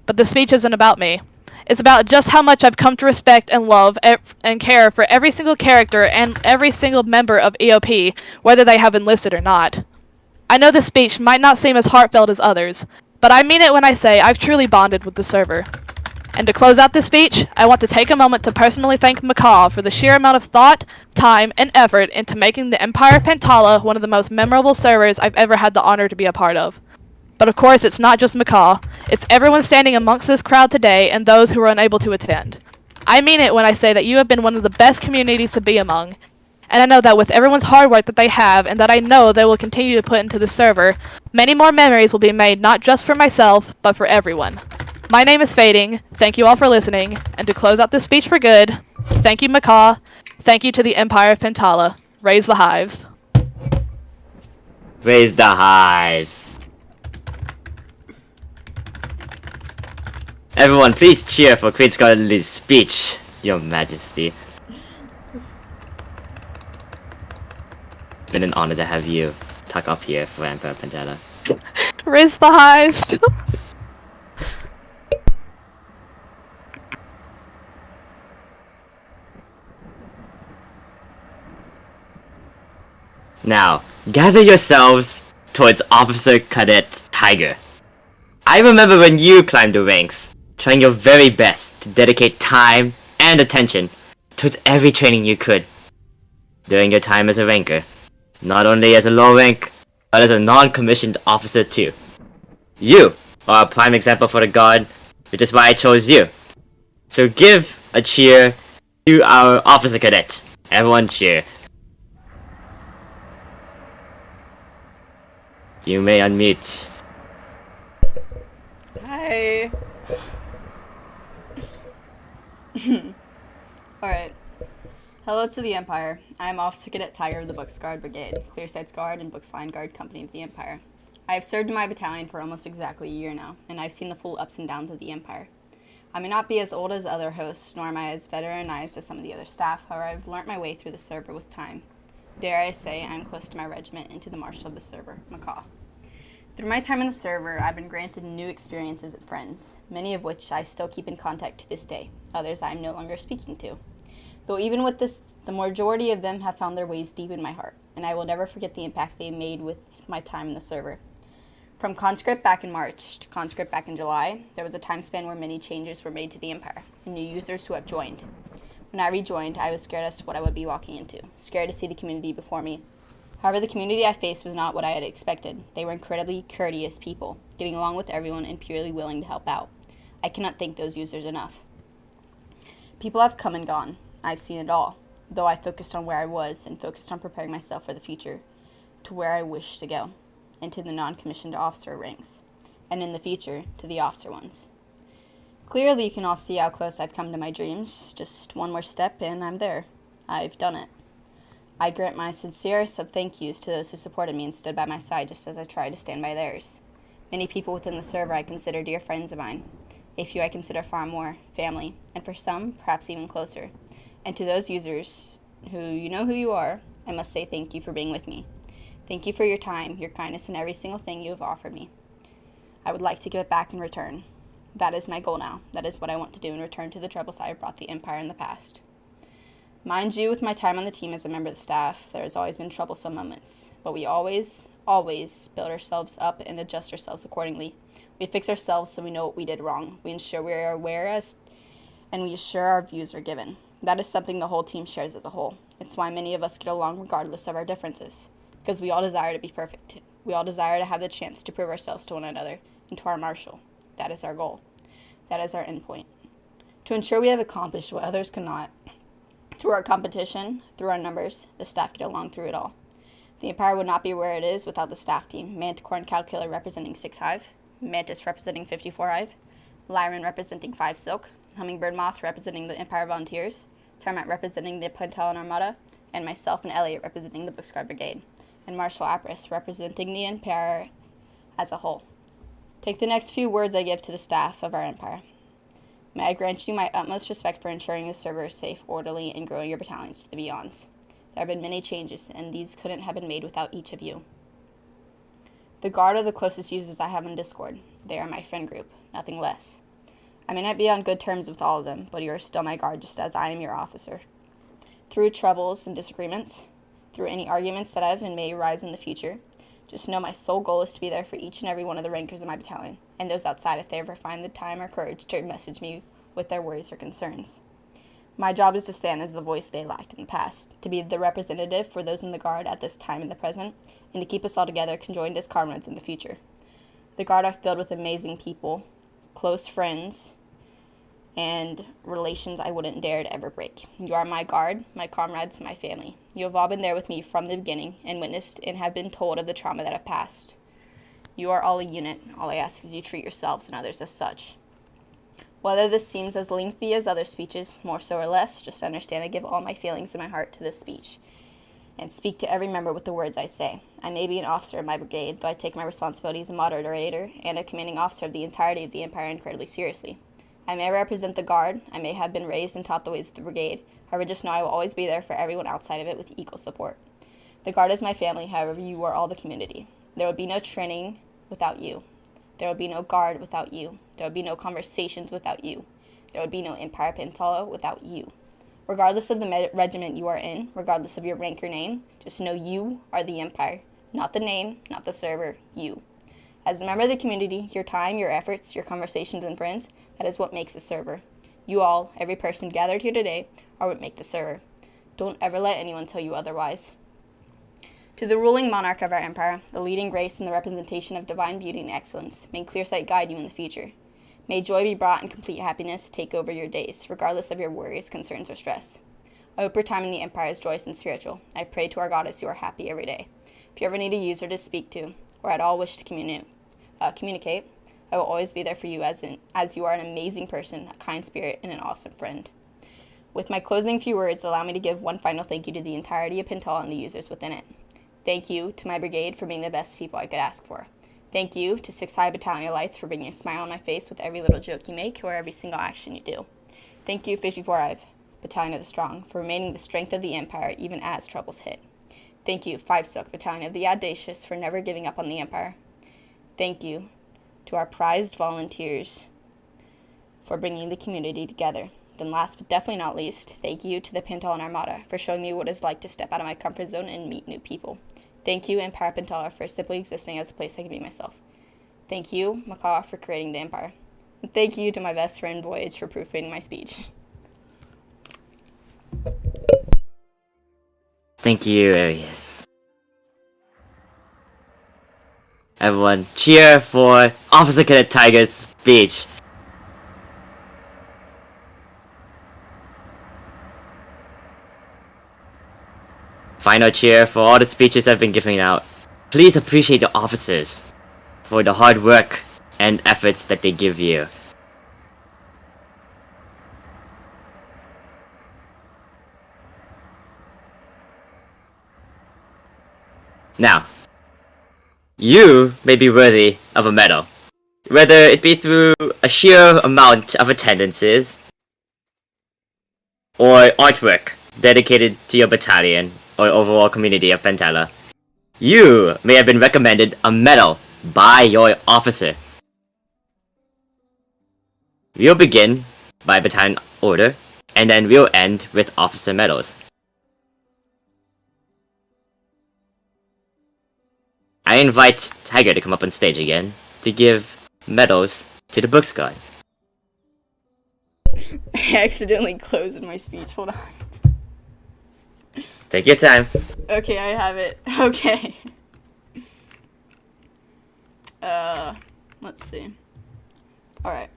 But the speech isn't about me. It's about just how much I've come to respect and love and care for every single character and every single member of EOP, whether they have enlisted or not. I know this speech might not seem as heartfelt as others, but I mean it when I say I've truly bonded with the server. And to close out this speech, I want to take a moment to personally thank Macaw for the sheer amount of thought, time, and effort into making the Empire of Pantala one of the most memorable servers I've ever had the honor to be a part of. But of course, it's not just Macaw. It's everyone standing amongst this crowd today and those who were unable to attend. I mean it when I say that you have been one of the best communities to be among. And I know that with everyone's hard work that they have, and that I know they will continue to put into the server, many more memories will be made not just for myself, but for everyone. My name is Fading, thank you all for listening, and to close out this speech for good, thank you Macaw, thank you to the Empire of Pantala. Raise the hives. Raise the hives. Everyone, please cheer for Queen Scarlet's speech, Your Majesty. It's been an honor to have you talk up here for Emperor Pantala. Raise the hives. Now, gather yourselves towards Officer Cadet Tiger. I remember when you climbed the ranks, trying your very best to dedicate time and attention towards every training you could. During your time as a ranker, not only as a low rank, but as a non-commissioned officer too. You are a prime example for the Guard, which is why I chose you. So give a cheer to our Officer Cadet. Everyone cheer. You may unmute. Hi. Alright. Hello to the Empire. I am Officer Cadet Tiger of the Books Guard Brigade, Clearsight's Guard and Books Line Guard Company of the Empire. I have served in my battalion for almost exactly a year now, and I've seen the full ups and downs of the Empire. I may not be as old as other hosts, nor am I as veteranized as some of the other staff, however I've learnt my way through the server with time. Dare I say, I am close to my regiment and to the marshal of the server, Macaw. Through my time in the server, I've been granted new experiences and friends, many of which I still keep in contact to this day, others I am no longer speaking to. Though even with this, the majority of them have found their ways deep in my heart, and I will never forget the impact they made with my time in the server. From conscript back in March to conscript back in July, there was a time span where many changes were made to the Empire, and new users who have joined. When I rejoined, I was scared as to what I would be walking into, scared to see the community before me. However, the community I faced was not what I had expected. They were incredibly courteous people, getting along with everyone and purely willing to help out. I cannot thank those users enough. People have come and gone. I've seen it all, though I focused on where I was and focused on preparing myself for the future, to where I wish to go, and to the non-commissioned officer ranks, and in the future, to the officer ones. Clearly, you can all see how close I've come to my dreams. Just one more step and I'm there. I've done it. I grant my sincerest of thank yous to those who supported me and stood by my side just as I tried to stand by theirs. Many people within the server I consider dear friends of mine. A few I consider far more family, and for some, perhaps even closer. And to those users who you know who you are, I must say thank you for being with me. Thank you for your time, your kindness, and every single thing you have offered me. I would like to give it back in return. That is my goal now. That is what I want to do in return to the troubles I have brought the Empire in the past. Mind you, with my time on the team as a member of the staff, there has always been troublesome moments. But we always build ourselves up and adjust ourselves accordingly. We fix ourselves so we know what we did wrong. We ensure we are aware and we assure our views are given. That is something the whole team shares as a whole. It's why many of us get along regardless of our differences. Because we all desire to be perfect. We all desire to have the chance to prove ourselves to one another and to our marshal. That is our goal. That is our endpoint. To ensure we have accomplished what others cannot, through our competition, through our numbers, the staff get along through it all. The Empire would not be where it is without the staff team. Manticore Calculator representing 6 Hive, Mantis representing 54 Hive, Lyran representing 5 Silk, Hummingbird Moth representing the Empire Volunteers, Termite representing the Pentalon Armada, and myself and Elliot representing the Bookscard Brigade, and Marshal Apris representing the Empire as a whole. Take the next few words I give to the staff of our Empire. May I grant you my utmost respect for ensuring the server is safe, orderly, and growing your battalions to the beyonds. There have been many changes, and these couldn't have been made without each of you. The Guard are the closest users I have in Discord. They are my friend group, nothing less. I may not be on good terms with all of them, but you are still my Guard just as I am your officer. Through troubles and disagreements, through any arguments that have and may arise in the future, just know my sole goal is to be there for each and every one of the rankers in my battalion, and those outside if they ever find the time or courage to message me with their worries or concerns. My job is to stand as the voice they lacked in the past, to be the representative for those in the Guard at this time in the present, and to keep us all together, conjoined as comrades in the future. The Guard are filled with amazing people, close friends, and relations I wouldn't dare to ever break. You are my Guard, my comrades, my family. You have all been there with me from the beginning and witnessed and have been told of the trauma that I've passed. You are all a unit. All I ask is you treat yourselves and others as such. Whether this seems as lengthy as other speeches, more so or less, just understand I give all my feelings and my heart to this speech and speak to every member with the words I say. I may be an officer of my brigade, though I take my responsibilities as a moderator and a commanding officer of the entirety of the Empire incredibly seriously. I may represent the Guard, I may have been raised and taught the ways of the brigade, however just know I will always be there for everyone outside of it with equal support. The Guard is my family, however you are all the community. There would be no training without you. There would be no Guard without you. There would be no conversations without you. There would be no Empire Pentala without you. Regardless of the regiment you are in, regardless of your rank or name, just know you are the Empire. Not the name, not the server, you. As a member of the community, your time, your efforts, your conversations and friends, that is what makes the server. You all, every person gathered here today, are what make the server. Don't ever let anyone tell you otherwise. To the ruling monarch of our empire, the leading grace and the representation of divine beauty and excellence, may clear sight guide you in the future. May joy be brought and complete happiness take over your days, regardless of your worries, concerns, or stress. I hope your time in the empire is joyous and spiritual. I pray to our goddess you are happy every day. If you ever need a user to speak to, or at all wish to communicate, I will always be there for you as you are an amazing person, a kind spirit, and an awesome friend. With my closing few words, allow me to give one final thank you to the entirety of Pentala and the users within it. Thank you to my brigade for being the best people I could ask for. Thank you to 6 High Battalion Lights for bringing a smile on my face with every little joke you make or every single action you do. Thank you 54 Hive, Battalion of the Strong, for remaining the strength of the Empire even as troubles hit. Thank you 5 Silk, Battalion of the Audacious, for never giving up on the Empire. Thank you to our prized volunteers for bringing the community together. Then last but definitely not least, thank you to the Pental and Armada for showing me what it's like to step out of my comfort zone and meet new people. Thank you, Empire Pentala, for simply existing as a place I can be myself. Thank you, Macaw, for creating the Empire. And thank you to my best friend, Voyage, for proofreading my speech. Thank you, Arius. Everyone, cheer for Officer Cadet Tiger's speech. Final cheer for all the speeches I've been giving out. Please appreciate the officers for the hard work and efforts that they give you. Now, you may be worthy of a medal, whether it be through a sheer amount of attendances or artwork dedicated to your battalion or overall community of Pentala. You may have been recommended a medal by your officer. We'll begin by battalion order, and then we'll end with officer medals. I invite Tiger to come up on stage again to give medals to the Books Guard. I accidentally closed my speech. Hold on. Take your time. Okay, I have it. Okay. Let's see. Alright.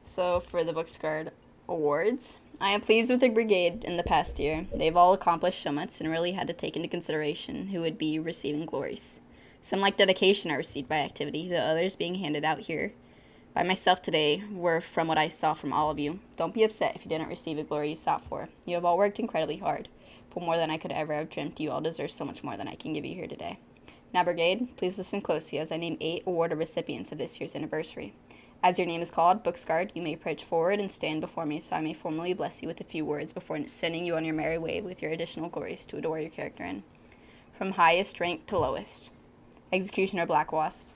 So, for the Books Guard Awards, I am pleased with the brigade in the past year. They've all accomplished so much and really had to take into consideration who would be receiving glories. Some like dedication are received by activity, the others being handed out here by myself today were from what I saw from all of you. Don't be upset if you didn't receive the glory you sought for. You have all worked incredibly hard. but more than I could ever have dreamt. You all deserve so much more than I can give you here today. Now, Brigade, please listen closely as I name 8 award recipients of this year's anniversary. As your name is called, Booksguard, you may approach forward and stand before me so I may formally bless you with a few words before sending you on your merry way with your additional glories to adore your character in. From highest rank to lowest. Executioner Black Wasp.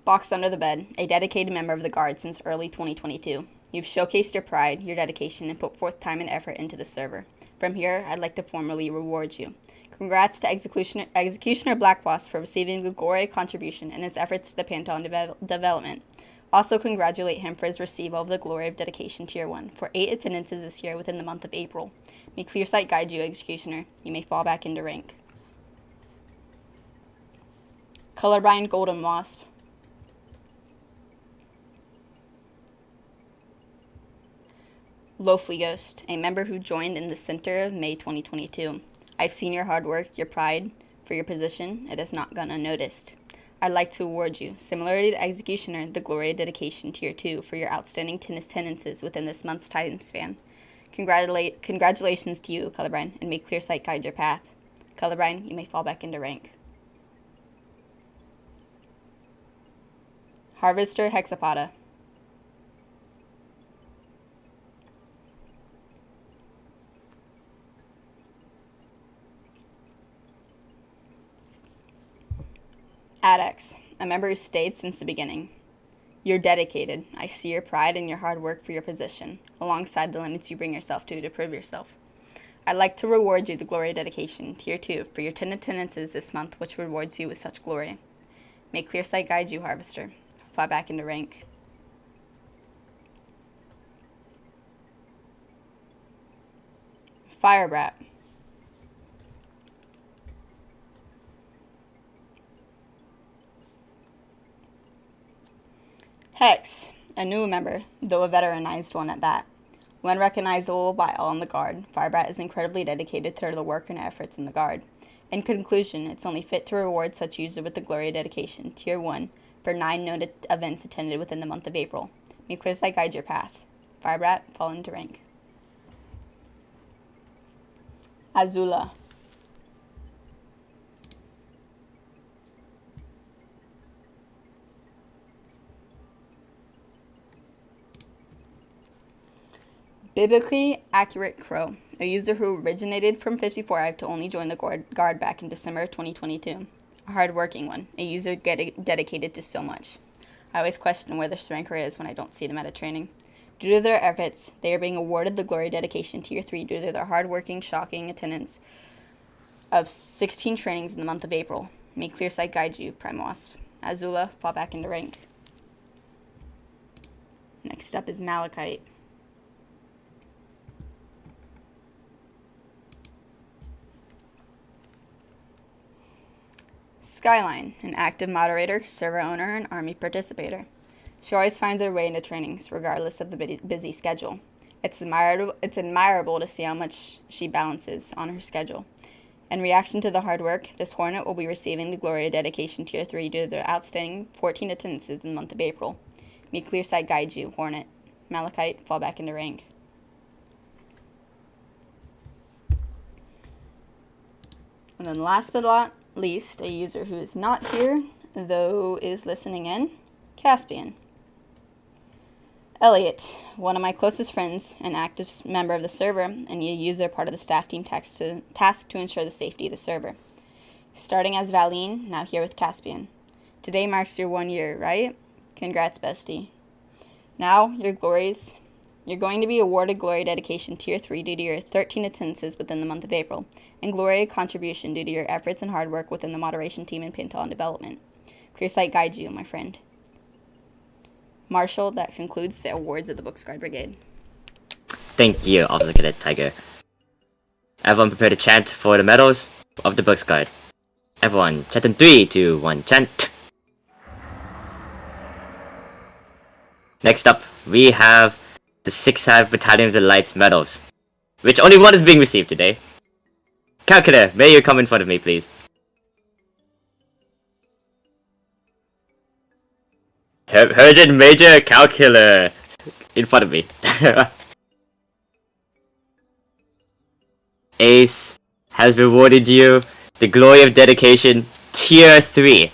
Boxed under the bed, a dedicated member of the Guard since early 2022. You've showcased your pride, your dedication, and put forth time and effort into the server. From here, I'd like to formally reward you. Congrats to Executioner Black Wasp for receiving the glory contribution and his efforts to the Pantheon development. Also congratulate him for his receival of the Glory of Dedication Tier 1 for 8 attendances this year within the month of April. May clear sight guide you, Executioner. You may fall back into rank. Colorblind Golden Wasp. Loafly Ghost, a member who joined in the center of May 2022. I've seen your hard work, your pride, for your position. It has not gone unnoticed. I'd like to award you, similarly to Executioner, the Glory of Dedication Tier 2 for your outstanding tennis attendances within this month's time span. Congratulations to you, Colorblind, and may clear sight guide your path. Colorblind, you may fall back into rank. Harvester Hexapoda. Adex, a member who stayed since the beginning. You're dedicated. I see your pride and your hard work for your position, alongside the limits you bring yourself to prove yourself. I'd like to reward you the Glory of Dedication, Tier 2, for your 10 attendances this month, which rewards you with such glory. May clear sight guide you, Harvester. Fall back into rank. Firebrat. Hex, a new member, though a veteranized one at that. When recognizable by all in the Guard, Firebrat is incredibly dedicated to the work and efforts in the Guard. In conclusion, it's only fit to reward such user with the Glory of Dedication, Tier 1, for 9 noted events attended within the month of April. May clear sight guide your path. Firebrat, fall into rank. Azula. Biblically Accurate Crow, a user who originated from 54 Hive to only join the Guard back in December 2022. A hard-working one, a user dedicated to so much. I always question where their ranker is when I don't see them at a training. Due to their efforts, they are being awarded the Glory Dedication Tier 3 due to their hard-working, shocking attendance of 16 trainings in the month of April. May clear sight guide you, Prime Wasp. Azula, fall back into rank. Next up is Malachite. Skyline, an active moderator, server owner, and army participator. She always finds her way into trainings, regardless of the busy schedule. It's admirable to see how much she balances on her schedule. In reaction to the hard work, this Hornet will be receiving the Glory of Dedication Tier 3 due to their outstanding 14 attendances in the month of April. May clear sight guide you, Hornet. Malachite, fall back into rank. And then last but not least, a user who is not here, though is listening in, Caspian. Elliot, one of my closest friends, an active member of the server, and a user part of the staff team tasked to ensure the safety of the server. Starting as Valine, now here with Caspian. Today marks your 1 year, right? Congrats, bestie. Now, your glories. You're going to be awarded Glory Dedication Tier 3 due to your 13 attendances within the month of April, and Glory Contribution due to your efforts and hard work within the moderation team and Pantheon development. Clear sight guide you, my friend. Marshall, that concludes the awards of the Booksguard Brigade. Thank you, Officer Cadet Tiger. Everyone prepare to chant for the medals of the Booksguard. Everyone, chant in 3, 2, 1, chant! Next up, we have the 6th Hive Battalion of the Lights medals, which only one is being received today. Calculator, may you come in front of me, please? Urgent Major Calculator, in front of me. Ace has rewarded you the Glory of Dedication Tier 3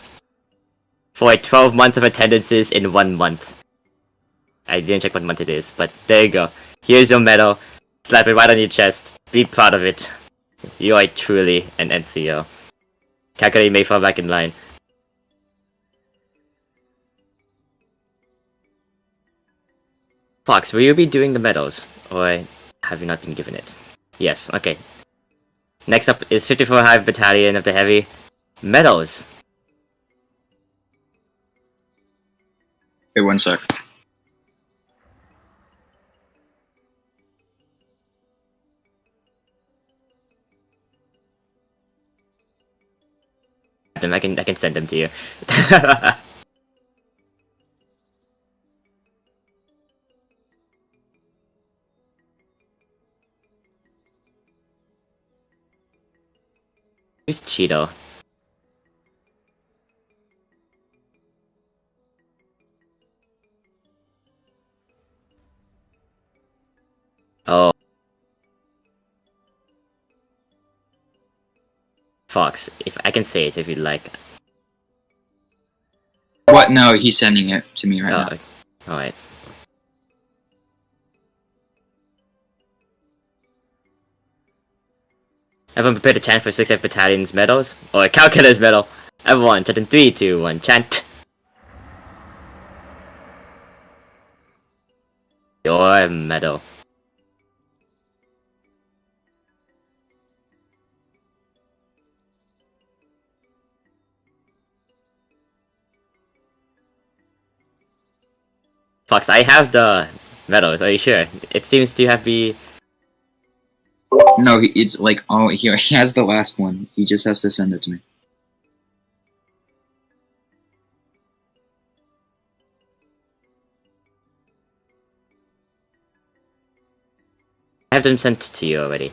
for 12 months of attendances in 1 month. I didn't check what month it is, but there you go. Here's your medal. Slap it right on your chest. Be proud of it. You are truly an NCO. Calculate may fall back in line. Fox, will you be doing the medals? Or have you not been given it? Yes, okay. Next up is 54 Hive Battalion of the Heavy. Medals. Wait 1 sec. I can send them to you. Who's Cheeto? Oh. Fox, if I can say it if you'd like. What? No, he's sending it to me right now. Alright. Everyone prepare to chant for 6F Battalion's medals? Or Calculator's medal? Everyone, chant in 3, 2, 1, chant! Your medal. Fox, I have the medals, are you sure? It seems to have be... No, it's like, oh, he has the last one. He just has to send it to me. I have them sent to you already.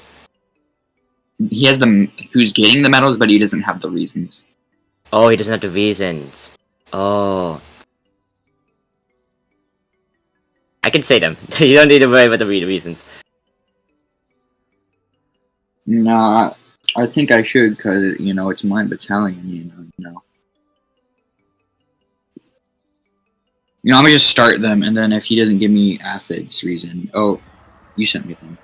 He has the who's getting the medals, but he doesn't have the reasons. Oh, he doesn't have the reasons. Oh. I can say them. You don't need to worry about the reasons. Nah, I think I should, cause you know it's my battalion. You know. I'm gonna just start them, and then if he doesn't give me Aphid's reason, oh, you sent me them.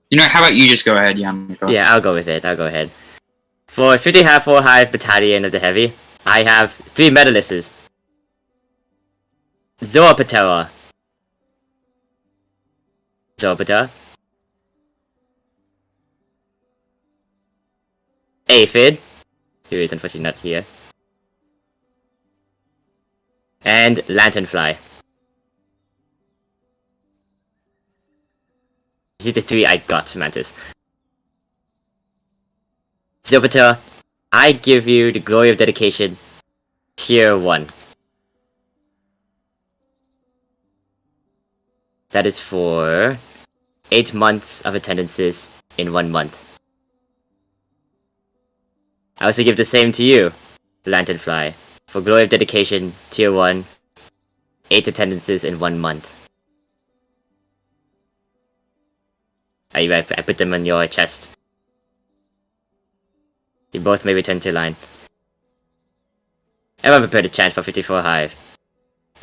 You know, how about you just go ahead, Yamiko? Yeah, I'll go with it. I'll go ahead. For 54 Hive Battalion of the Heavy, I have 3 medalists. Zoapatera. Zoapatera. Aphid, who is unfortunately not here. And Lanternfly. These are the 3 I got, Mantis. Zoapatera, I give you the Glory of Dedication, Tier 1. That is for 8 months of attendances in 1 month. I also give the same to you, Lanternfly, for Glory of Dedication, Tier 1, 8 attendances in 1 month. I put them on your chest. You both may return to line. Everyone prepare to chant for 54 Hive.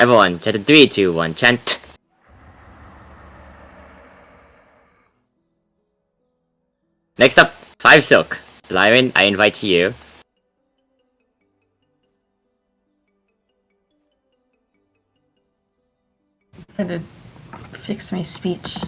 Everyone, chant in 3, 2, 1, chant! Next up, 5 Silk. Lyron, I invite you. I had to fix my speech.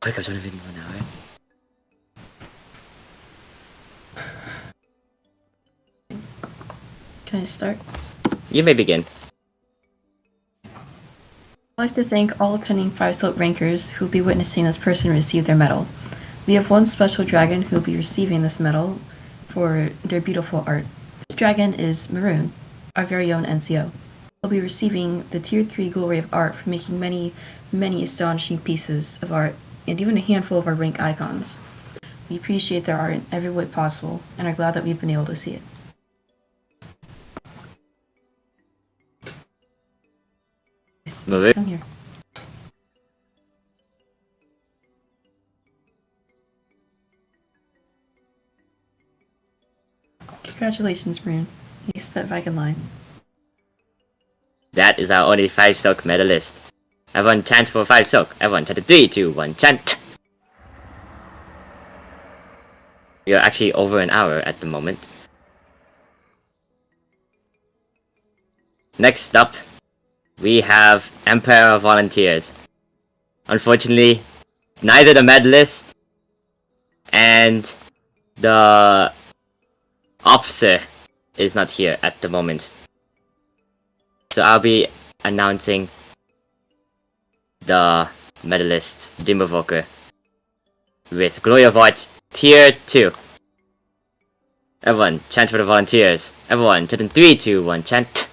Quick, I've done a video now, right? Can I start? You may begin. I'd like to thank all attending 5 Silk Rankers who will be witnessing this person receive their medal. We have one special dragon who will be receiving this medal for their beautiful art. This dragon is Maroon, our very own NCO. He'll be receiving the Tier 3 Glory of Art for making many, many astonishing pieces of art, and even a handful of our rank icons. We appreciate their art in every way possible, and are glad that we've been able to see it. Maroon? Come here. Congratulations, Maroon. You step back in line. That is our only 5 silk medalist. Everyone chant for 5 silk. Everyone chant 3, 2, 1, chant! We are actually over an hour at the moment. Next up, we have Emperor Volunteers. Unfortunately, neither the medalist and the officer is not here at the moment. So I'll be announcing the medalist, Dimmervoker, with Glory of Art Tier 2. Everyone, chant for the volunteers. Everyone, chant in 3, 2, 1, chant.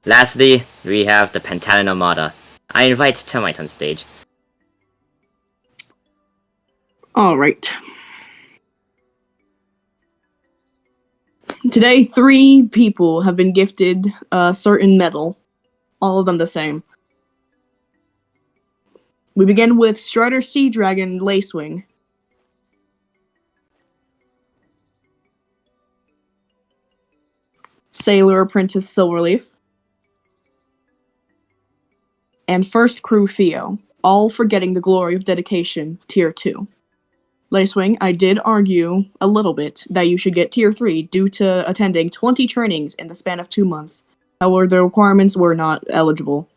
Lastly, we have the Pentalon Armada. I invite Termite on stage. Alright. Today, 3 people have been gifted a certain medal. All of them the same. We begin with Strider Sea Dragon Lacewing. Sailor Apprentice Silverleaf. And First Crew Theo, all for getting the Glory of Dedication, Tier 2. Lacewing, I did argue a little bit that you should get Tier 3 due to attending 20 trainings in the span of 2 months. However, the requirements were not eligible.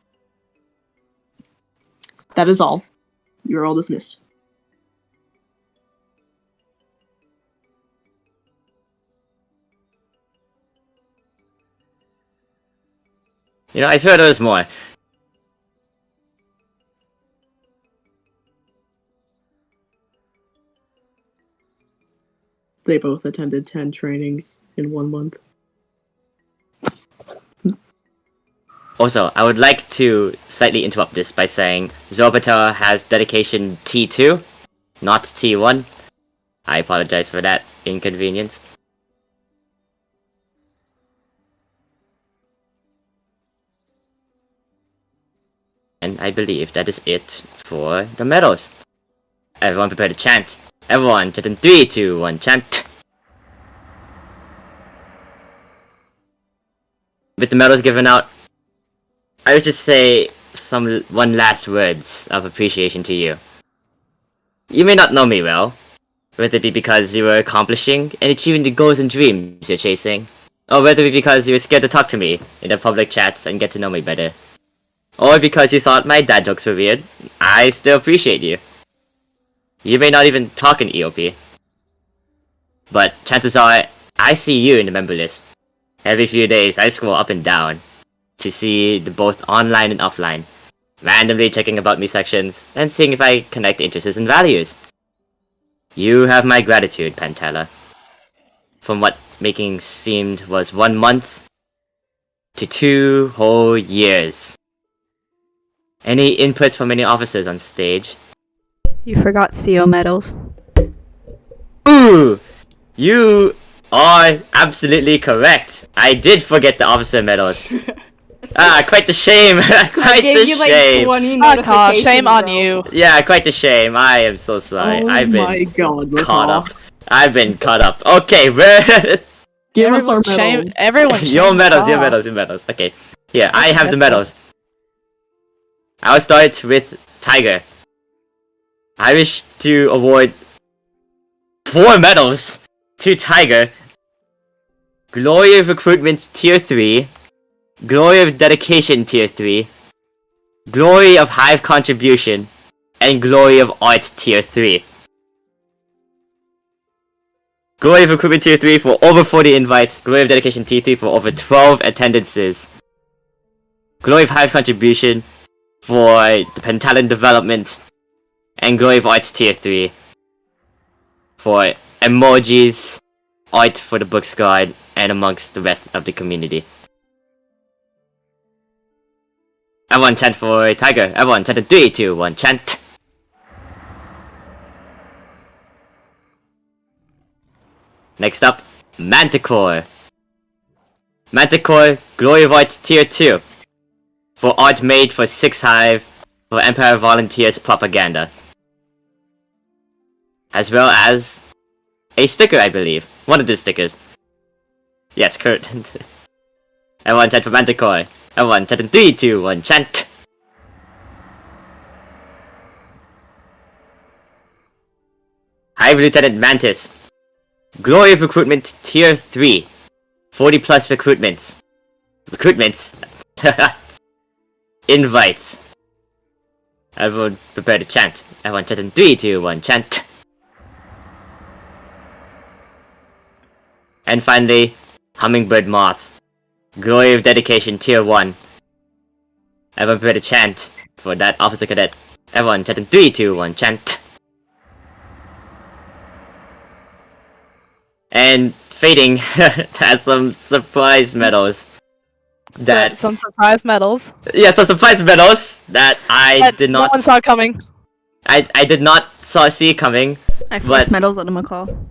That is all. You're all dismissed. You know, I swear there was more. They both attended 10 trainings in 1 month. Also, I would like to slightly interrupt this by saying Zorbatar has dedication T2, not T1. I apologize for that inconvenience. And I believe that is it for the medals. Everyone prepare to chant. Everyone, chant in 3, 2, 1, chant. With the medals given out, I would just say one last words of appreciation to you. You may not know me well, whether it be because you were accomplishing and achieving the goals and dreams you're chasing, or whether it be because you were scared to talk to me in the public chats and get to know me better, or because you thought my dad jokes were weird. I still appreciate you. You may not even talk in EOP, but chances are I see you in the member list. Every few days I scroll up and down to see the both online and offline, randomly checking about me sections and seeing if I connect interests and values. You have my gratitude, Pantella. From what making seemed was 1 month to 2 whole years. Any inputs from any officers on stage? You forgot CO medals. Ooh! You are absolutely correct. I did forget the officer medals. Quite the shame. I gave you like 20 notifications. Shame on bro. you. Yeah, quite the shame. I am so sorry. I've been my god, caught up. I've been caught up. Okay, Give us our Everyone medals. Everyone your shame medals, your off. medals, your medals. Okay. Here, I have the medals. I'll start with Tiger. I wish to award 4 medals to Tiger. Glory of Recruitment Tier 3. Glory of Dedication Tier 3. Glory of Hive Contribution. And Glory of Art Tier 3. Glory of Recruitment Tier 3 for over 40 invites. Glory of Dedication Tier 3 for over 12 attendances. Glory of Hive Contribution for the Pentalon Development and Glory of Arts Tier 3 for emojis, art for the Books Guard, and amongst the rest of the community. Everyone chant for Tiger. Everyone chant in 3, 2, 1, chant. Next up, Manticore. Manticore, Glory of Arts Tier 2. For art made for 6 Hive for Empire Volunteers propaganda. As well as a sticker, I believe. One of the stickers. Yes, Kurt. Everyone chant for Manticore. Everyone chant in 3, 2, 1, chant! Hive Lieutenant Mantis. Glory of Recruitment Tier 3. 40 plus recruitments. Recruitments? Invites. Everyone prepare to chant. Everyone chant in 3, 2, 1, chant! And finally, Hummingbird Moth. Glory of Dedication Tier 1. Everyone prepare to chant for that officer cadet. Everyone chant in 3, 2, 1, chant. And Fading has some surprise medals. Some surprise medals. Yeah, some surprise medals that I did not. No one saw coming. I did not see coming. I forced medals out of McCall.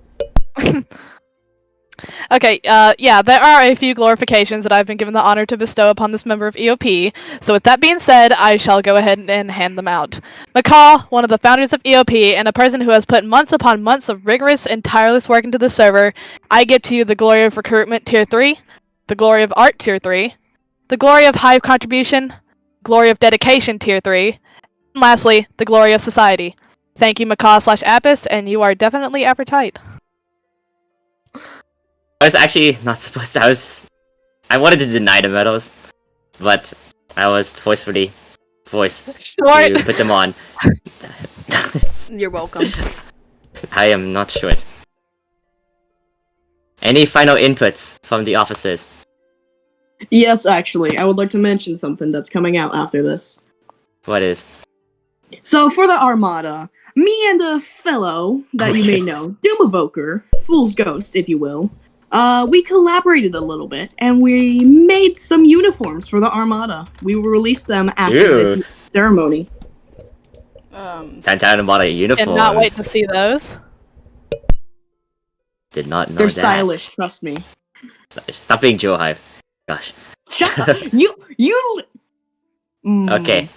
Okay, yeah, there are a few glorifications that I've been given the honor to bestow upon this member of EOP, so with that being said, I shall go ahead and hand them out. McCall, one of the founders of EOP, and a person who has put months upon months of rigorous and tireless work into the server, I give to you the Glory of Recruitment Tier 3, the Glory of Art Tier 3, the Glory of Hive Contribution, Glory of Dedication Tier 3, and lastly, the Glory of Society. Thank you, McCall/Apis, and you are definitely airtight. I was actually not supposed to. I wanted to deny the medals, but I was forced to put them on. You're welcome. I am not short. Any final inputs from the officers? Yes, actually, I would like to mention something that's coming out after this. What is? So, for the Armada, me and a fellow that you may know, Doom Evoker, Fool's Ghost, if you will, we collaborated a little bit, and we made some uniforms for the Armada. We will release them after this ceremony. Pentalon Armada uniforms. Cannot wait to see those. Did not know They're that. stylish, trust me. Stop being Joe Hive. Gosh. Shut up! You. Okay.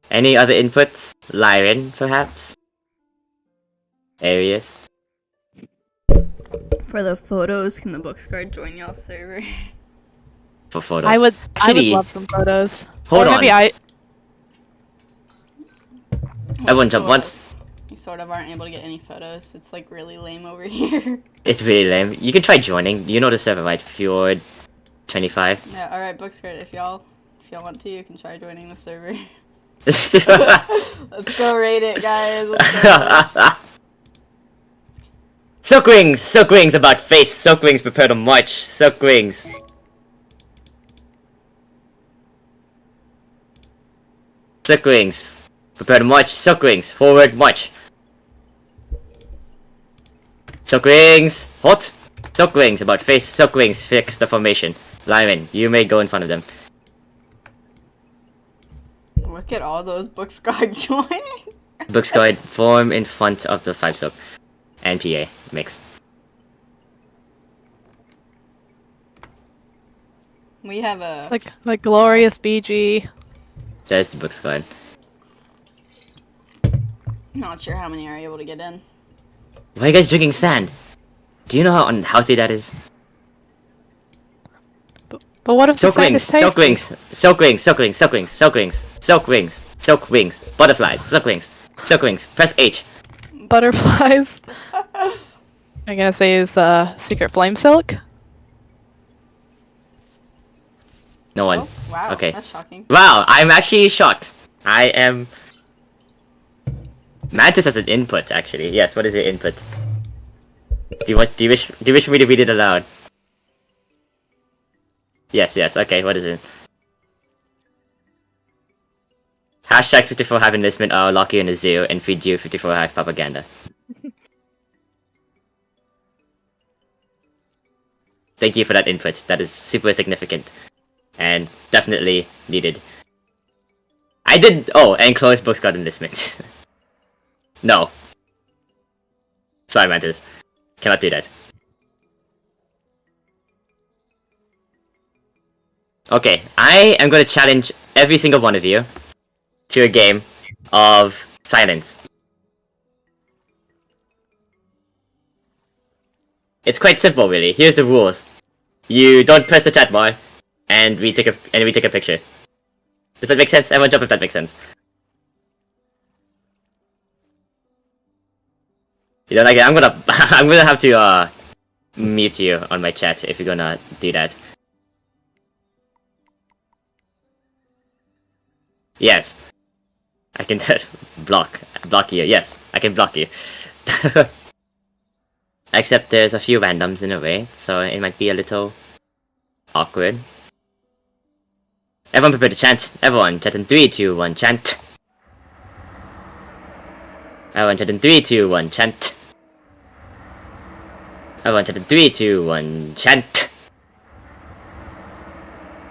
Any other inputs? Lyran, perhaps? Arius? For the photos, can the Books Guard join y'all's server? For photos. I would Actually, love some photos. Hold or on. maybe Everyone jump once. You sort of aren't able to get any photos. It's like really lame over here. It's really lame. You can try joining. You know the server, right? Fjord 25. Yeah, alright, Books Guard, if y'all want to, you can try joining the server. Let's Let's go raid it, guys. Let's go. Silk wings about face. Silk wings prepare to march. Silk wings. Silk wings prepare to march. Silk wings forward march. Silk wings halt. Silk wings about face. Silk wings fix the formation. Lyman, you may go in front of them. Look at all those Books Guard joining. Books Guard form in front of the 5 silk. And PA mix. We have a... like glorious BG. There's the Books Guard. Not sure how many are able to get in. Why are you guys drinking sand? Do you know how unhealthy that is? But what if Silk the sand wings, is tasty? silk wings, silk wings, silk wings, silk wings, silk wings, silk wings, silk wings, butterflies, silk wings, press H. Butterflies. I'm gonna say is secret flame silk. No one. Oh, wow. Okay. That's shocking. Wow, I'm actually shocked. I am... Mantis has an input, actually. Yes, what is your input? Do you wish me to read it aloud? Yes, okay, what is it? Hashtag 54 Hive enlistment. I'll lock you in a zoo and feed you 54 Hive propaganda. Thank you for that input. That is super significant. And definitely needed. I did. Oh, and close books got enlistment. No. Sorry, Mantis. Cannot do that. Okay, I am going to challenge every single one of you to a game of silence. It's quite simple, really. Here's the rules. You don't press the chat bar, and we take a picture. Does that make sense? Everyone jump if that makes sense. You don't like it? I'm gonna have to mute you on my chat if you're gonna do that. Yes. I can block you. Yes, I can block you. Except there's a few randoms in the way, so it might be a little awkward. Everyone prepare to chant. Everyone chant in 3, 2, 1, chant. Everyone chant in 3, 2, 1, chant. Everyone chant in 3, 2, 1, chant.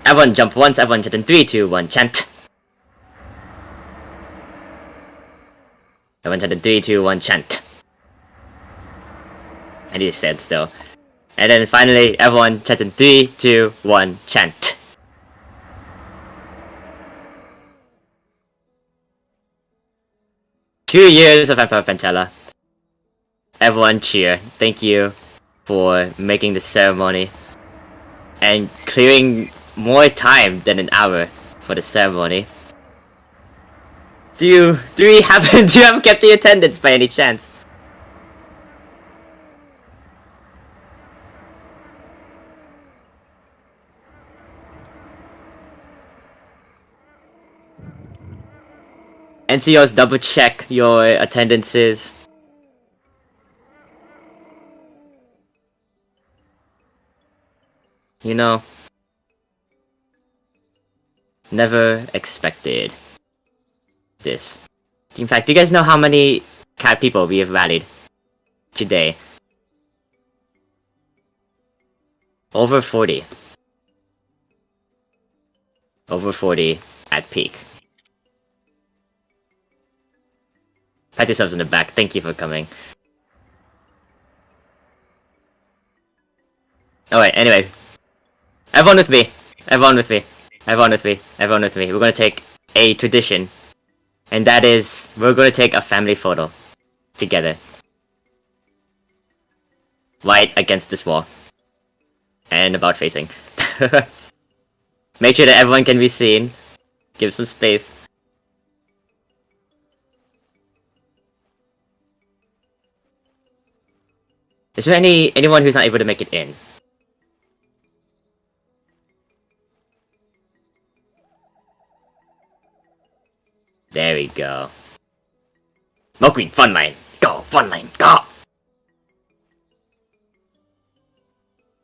Everyone jump once. Everyone chant in 3, 2, 1, chant. Everyone chant in 3, 2, 1, chant. I need to stand still. And then finally, everyone chant in 3, 2, 1, chant. Two years of Emperor Pentella. Everyone cheer. Thank you for making this ceremony. And clearing more time than an hour for the ceremony. Do you have kept the attendance by any chance? NCOs, double check your attendances. You know, never expected this. In fact, do you guys know how many cat people we have rallied today? Over 40. Over 40 at peak. Pat yourselves in the back. Thank you for coming. Alright, anyway. Everyone with me. Everyone with me. Everyone with me. Everyone with me. We're gonna take a tradition. And that is, we're gonna take a family photo. Together. Right against this wall. And about facing. Make sure that everyone can be seen. Give some space. Is there anyone who's not able to make it in? There we go. Milkweed, fun line. Go, fun line, go!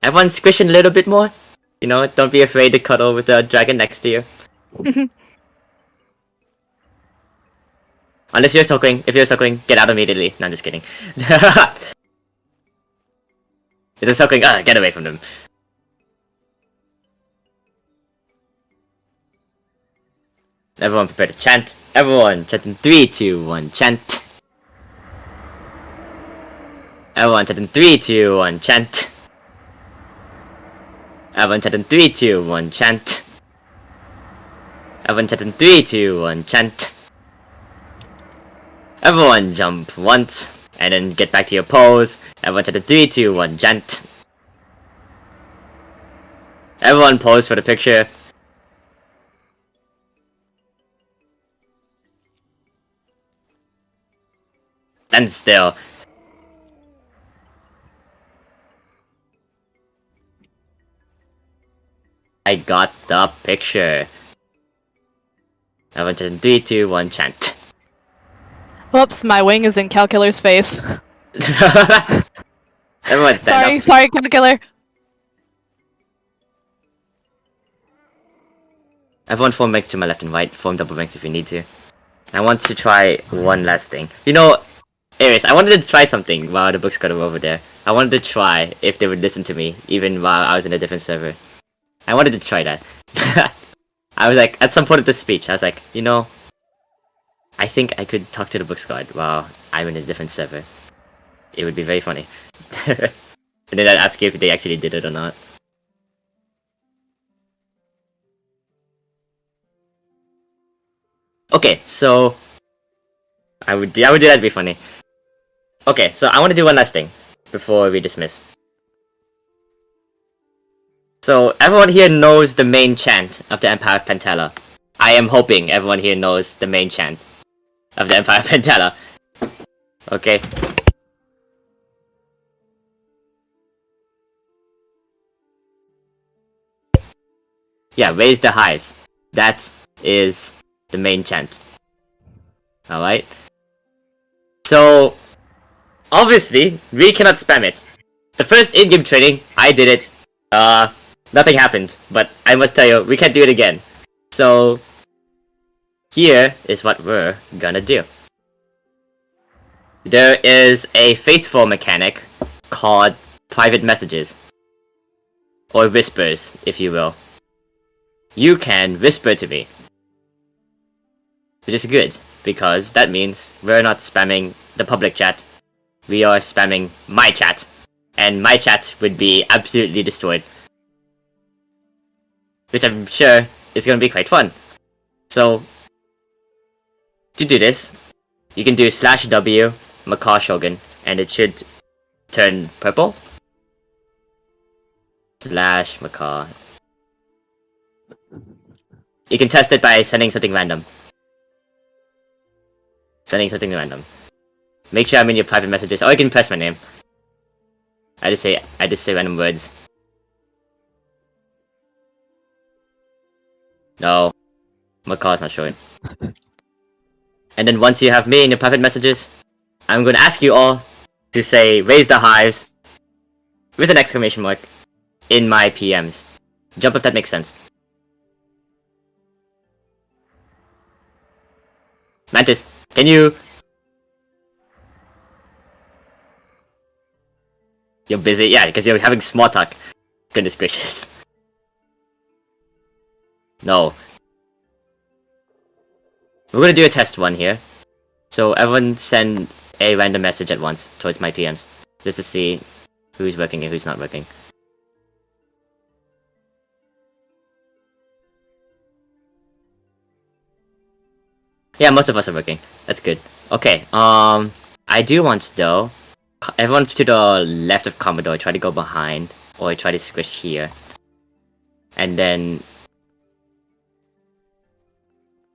Everyone squishing a little bit more. You know, don't be afraid to cuddle with the dragon next to you. Unless you're suckling. If you're suckling, get out immediately. No, I'm just kidding. If they're suckling, get away from them. Everyone prepare to chant. Everyone chant in 3, 2, 1, chant. Everyone chant in 3, 2, 1, chant. Everyone chant in 3, 2, 1, chant. Everyone chant in 3, 2, 1, chant. Everyone jump once, and then get back to your pose. Everyone chant in 3, 2, 1, chant. Everyone pose for the picture. Stand still. I got the picture. Everyone chant in 3, 2, 1, chant. Whoops, my wing is in Calcular's face. Everyone stand up. Sorry, Calcular. Everyone form ranks to my left and right. Form double ranks if you need to. I want to try one last thing. You know, anyways, I wanted to try something while the books got over there. I wanted to try if they would listen to me, even while I was in a different server. I wanted to try that. I was like, at some point of the speech, I was like, you know, I think I could talk to the book squad while I'm in a different server. It would be very funny. And then I'd ask you if they actually did it or not. Okay, so I would do that. It'd be funny. Okay, so I want to do one last thing before we dismiss. So everyone here knows the main chant of the Empire of Pentella. I am hoping everyone here knows the main chant of the Empire of Pentella. Okay. Yeah, raise the hives. That is the main chant. Alright. So, obviously, we cannot spam it. The first in-game training, I did it. Nothing happened. But I must tell you, we can't do it again. So, here is what we're gonna do. There is a faithful mechanic called private messages. Or whispers, if you will. You can whisper to me. Which is good, because that means we're not spamming the public chat. We are spamming my chat. And my chat would be absolutely destroyed. Which I'm sure is going to be quite fun. So, to do this, you can do /W Macaw Shogun, and it should turn purple. /Macaw. You can test it by sending something random. Make sure I'm in your private messages, or you can press my name. I just say random words. No. Macaw is not showing. And then once you have me in your private messages, I'm gonna ask you all to say raise the hives with an exclamation mark in my PMs. Jump if that makes sense. Mantis, can you... You're busy? Yeah, because you're having small talk. Goodness gracious. No. We're gonna do a test one here. So everyone send a random message at once towards my PMs. Just to see who's working and who's not working. Yeah, most of us are working. That's good. Okay, I do want though, everyone to the left of Commodore, try to go behind, or try to squish here. And then...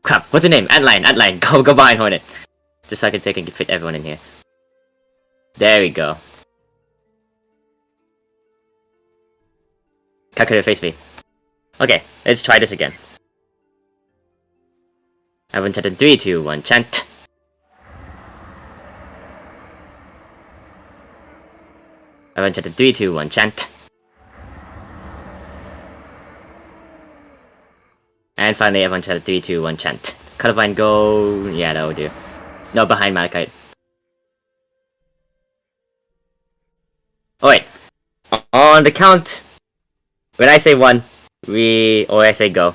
Crap, what's the name? Antline, go behind Hornet. Just so I can fit everyone in here. There we go. Calculator face me. Okay, let's try this again. Everyone chant in 3, 2, 1, chant. Everyone chant in 3, 2, 1, chant. And finally, everyone chant in 3, 2, 1, chant. Cuttavine, go. Yeah, that will do. No, behind Malachite. Oh wait. On the count, when I say 1, or I say go,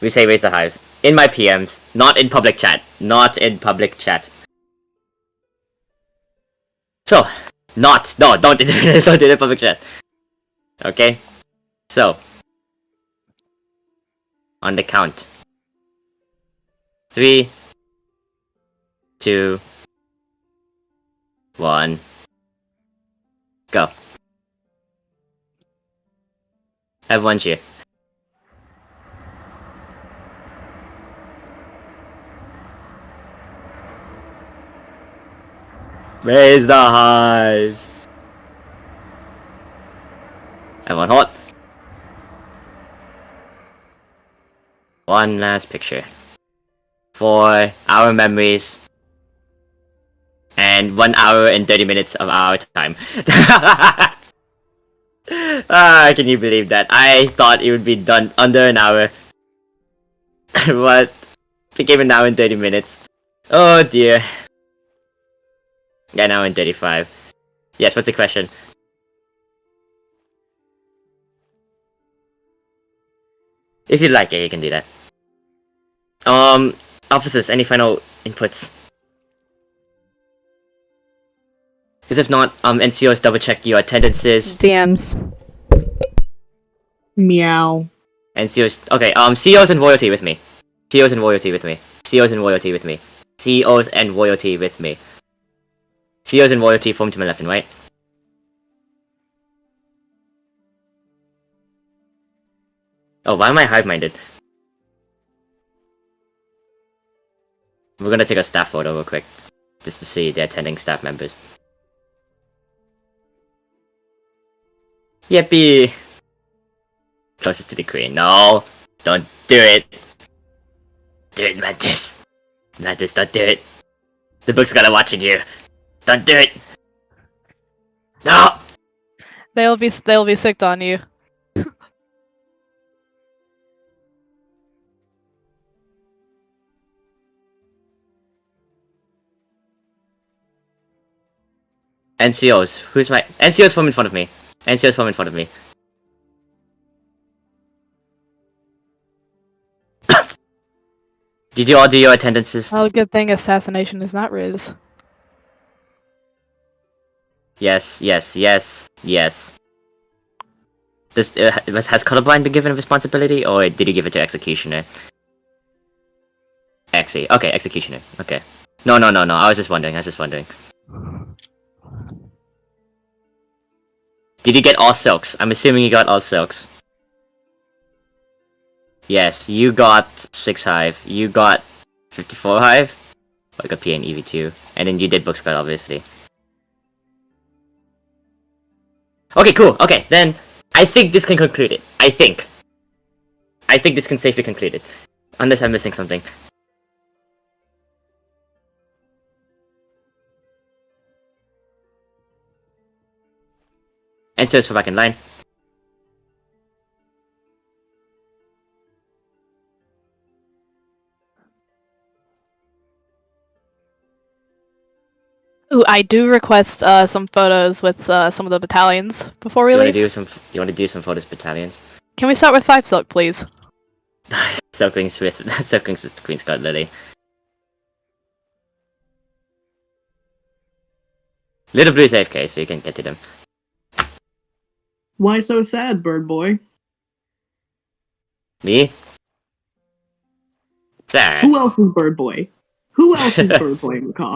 we say raise the hives. In my PMs, not in public chat. Not in public chat. So, no, don't do it, don't do it in public chat. Okay? So, on the count. 3, 2, 1, go. Everyone cheer. Raise the hives. Everyone hold. One last picture. For our memories. And 1 hour and 30 minutes of our time. Can you believe that? I thought it would be done under an hour. But Became an hour and 30 minutes. Oh dear. Yeah, an hour and 35. Yes, what's the question? If you'd like, yeah, you can do that. Officers, any final inputs? Because if not, NCOs double check your attendances. DMs. Meow. NCOs, okay, COs and royalty with me. COs and royalty with me. COs and royalty with me. COs and royalty with me. COs and royalty form to my left and right. Oh, why am I hive-minded? We're gonna take a staff photo real quick. Just to see the attending staff members. Yippee! Closest to the queen. No! Don't do it! Do it, Mantis! Mantis, don't do it! The book's gotta watching you! Don't do it! No! They'll be sicked on you. NCOs. Who's my... NCOs form in front of me. NCOs form in front of me. Did you all do your attendances? Well, good thing assassination is not Riz. Yes, yes, yes, yes. Has Colorblind been given a responsibility, or did he give it to Executioner? Okay, Executioner. Okay. No. I was just wondering. Did you get all silks? I'm assuming you got all silks. Yes, you got 6 hive. You got 54 hive. Like a PA and EV2. And then you did book scout, obviously. Okay, cool. Okay, then I think this can conclude it. I think this can safely conclude it. Unless I'm missing something. Enters for back in line. Ooh, I do request some photos with some of the battalions before we You wanna leave. do some photos battalions? Can we start with 5 Silk, please? Silkwings with the Queen Scout Lily. Little Blue's AFK, so you can get to them. Why so sad, bird boy? Me? Sad. Who else is bird boy? Who else is bird boy, McCaw?